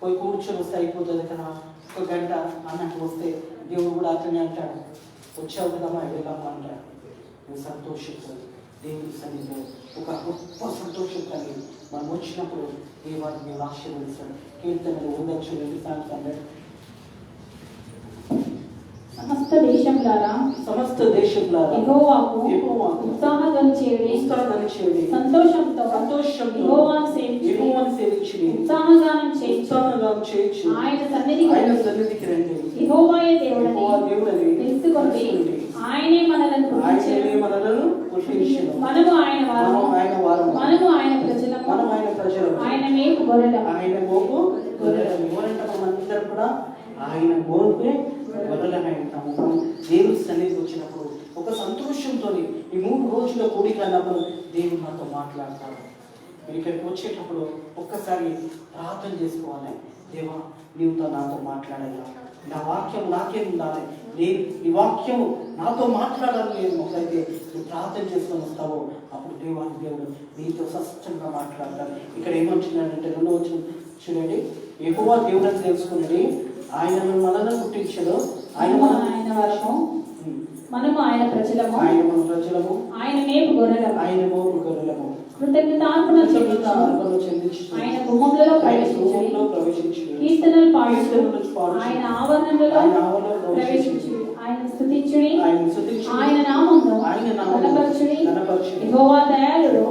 పోయి కూర్చొని వస్తే అయిపోతుంది కదా, 1 గంట అన్నట్టు వస్తే దేవుడు కూడా అతనే అంటాడు, వచ్చావు కదమ్మా వెళ్ళమ్మా అంటాడు. నువ్వు సంతోషించు. దేవుని సన్నిధిలో ఒక గొప్ప సంతోషం కలిగి మనం వచ్చినప్పుడు దేవాన్ని మేము ఆశీర్వదిస్తాడు. కీర్తనలు 100 సమస్త దేశంలారా యెహోవాకు ఉత్సాహధ్వని చేయుడి, సంతోషంతో యెహోవాను సేవించుడి, ఉత్సాహగానం చేయుచు ఆయన సన్నిధికి రండి. యెహోవాయే దేవుడని తెలుసుకొండి, ఆయనే మనలను పుట్టించెను. మనము ఆయన వారము, మనము ఆయన ప్రజలము, ఆయన మేపు గొర్రెలము. మనందరం కూడా ఆయన మోపే గొర్రెలమై ఉంటాము. దేవుని సన్నిధికి వచ్చినప్పుడు ఒక సంతోషంతో ఈ 3 రోజుల కూడిక అన్నప్పుడు దేవుడు నాతో మాట్లాడతాడు. మీరు ఇక్కడికి వచ్చేటప్పుడు ఒక్కసారి ప్రార్థన చేసుకోవాలి. దేవా నీవుతో నాతో మాట్లాడాలి, నా వాక్యం నాకే ఉండాలి, నేను ఈ వాక్యము నాతో మాట్లాడాలి. నేను ఒకరైతే నువ్వు ప్రార్థన చేసుకొని వస్తావో అప్పుడు దేవుడు నీతో స్పష్టంగా మాట్లాడతాడు. ఇక్కడ ఏమంటున్నాడంటే 2వ వచనం చూడండి, యెహోవా దేవుడని తెలుసుకున్నది, ఆయనను మనలను పుట్టించడు, ఆయన వరము, మనము ఆయన ప్రజలము, ఆయన మన ప్రజలము, ఆయన మేపు గొర్రెలము, ఆయన మోపు గొర్రెలము, కృతజ్ఞతార్పణ చెల్లించు, ఆయన గుమ్మములలో ప్రవేశించు, కీర్తనలు పాడుచు, ఆయన ఆవరణలలో ప్రవేశించు, ఆయన స్తుతించుడి, ఆయన నామమును ఘనపరచుడి. యెహోవా దయాళుడు,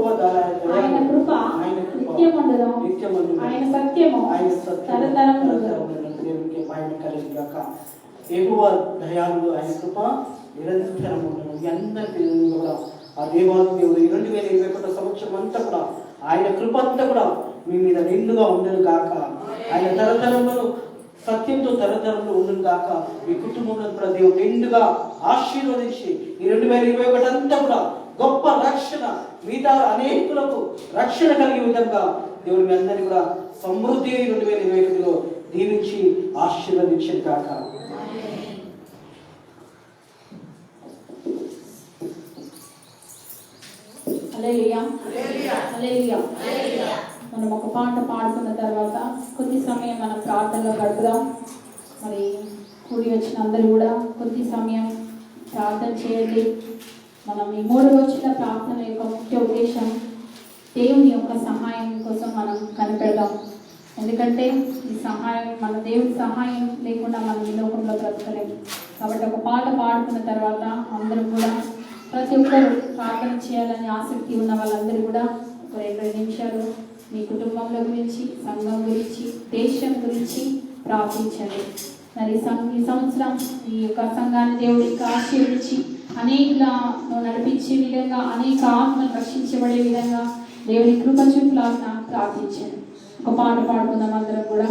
ఆయన కృప నిత్యముండును, ఆయన సత్యము తరతరములును. దేవునికి మహిమ కలుగుగాక. యెహోవా దయాళుడు, ఆయన కృప నిరంతరం ఉండను. మీ అందరి పిల్లలు కూడా ఆ దేవాది దేవుడు 2021 సంవత్సరం అంతా కూడా ఆయన కృప అంతా కూడా మీ మీద నిండుగా ఉండను గాక. ఆయన తరతరంలో సత్యంతో తరతరంలో ఉండను గాక. మీ కుటుంబంలో కూడా దేవుడు నిండుగా ఆశీర్వదించి ఈ 2021 అంతా కూడా గొప్ప రక్షణ, మిగతా అనేకులకు రక్షణ కలిగే విధంగా దేవుడు మీ అందరినీ కూడా సమృద్ధి 2021లో దీవించి ఆశీర్వదించను గాక. హల్లెలూయా, హల్లెలూయా. మనం ఒక పాట పాడుకున్న తర్వాత కొద్ది సమయం మనం ప్రార్థనలో గడుపుదాం. మరి కూడి వచ్చిన అందరూ కూడా కొద్ది సమయం ప్రార్థన చేయండి. మనం ఈ 3 రోజుల ప్రార్థన యొక్క ముఖ్య ఉద్దేశం దేవుని యొక్క సహాయం కోసం మనం కనిపెడదాం. ఎందుకంటే ఈ సహాయం, మన దేవుడి సహాయం లేకుండా మనం ఈ లోకంలో బ్రతకలేము. కాబట్టి ఒక పాట పాడుకున్న తర్వాత అందరూ కూడా ప్రతి ఒక్కరు ప్రార్థన చేయాలని ఆసక్తి ఉన్న వాళ్ళందరూ కూడా ఒక 2 నిమిషాలు మీ కుటుంబంలో గురించి, సంఘం గురించి, దేశం గురించి ప్రార్థించండి. మరి ఈ సంవత్సరం ఈ యొక్క సంఘాన్ని దేవుడికి ఆశీర్వదించి అనేకులను నడిపించే విధంగా, అనేక ఆత్మలు రక్షించబడే విధంగా దేవుడి కృప చూపులాగా ప్రార్థించండి. ఒక పాట పాడుకుందాం అందరం కూడా.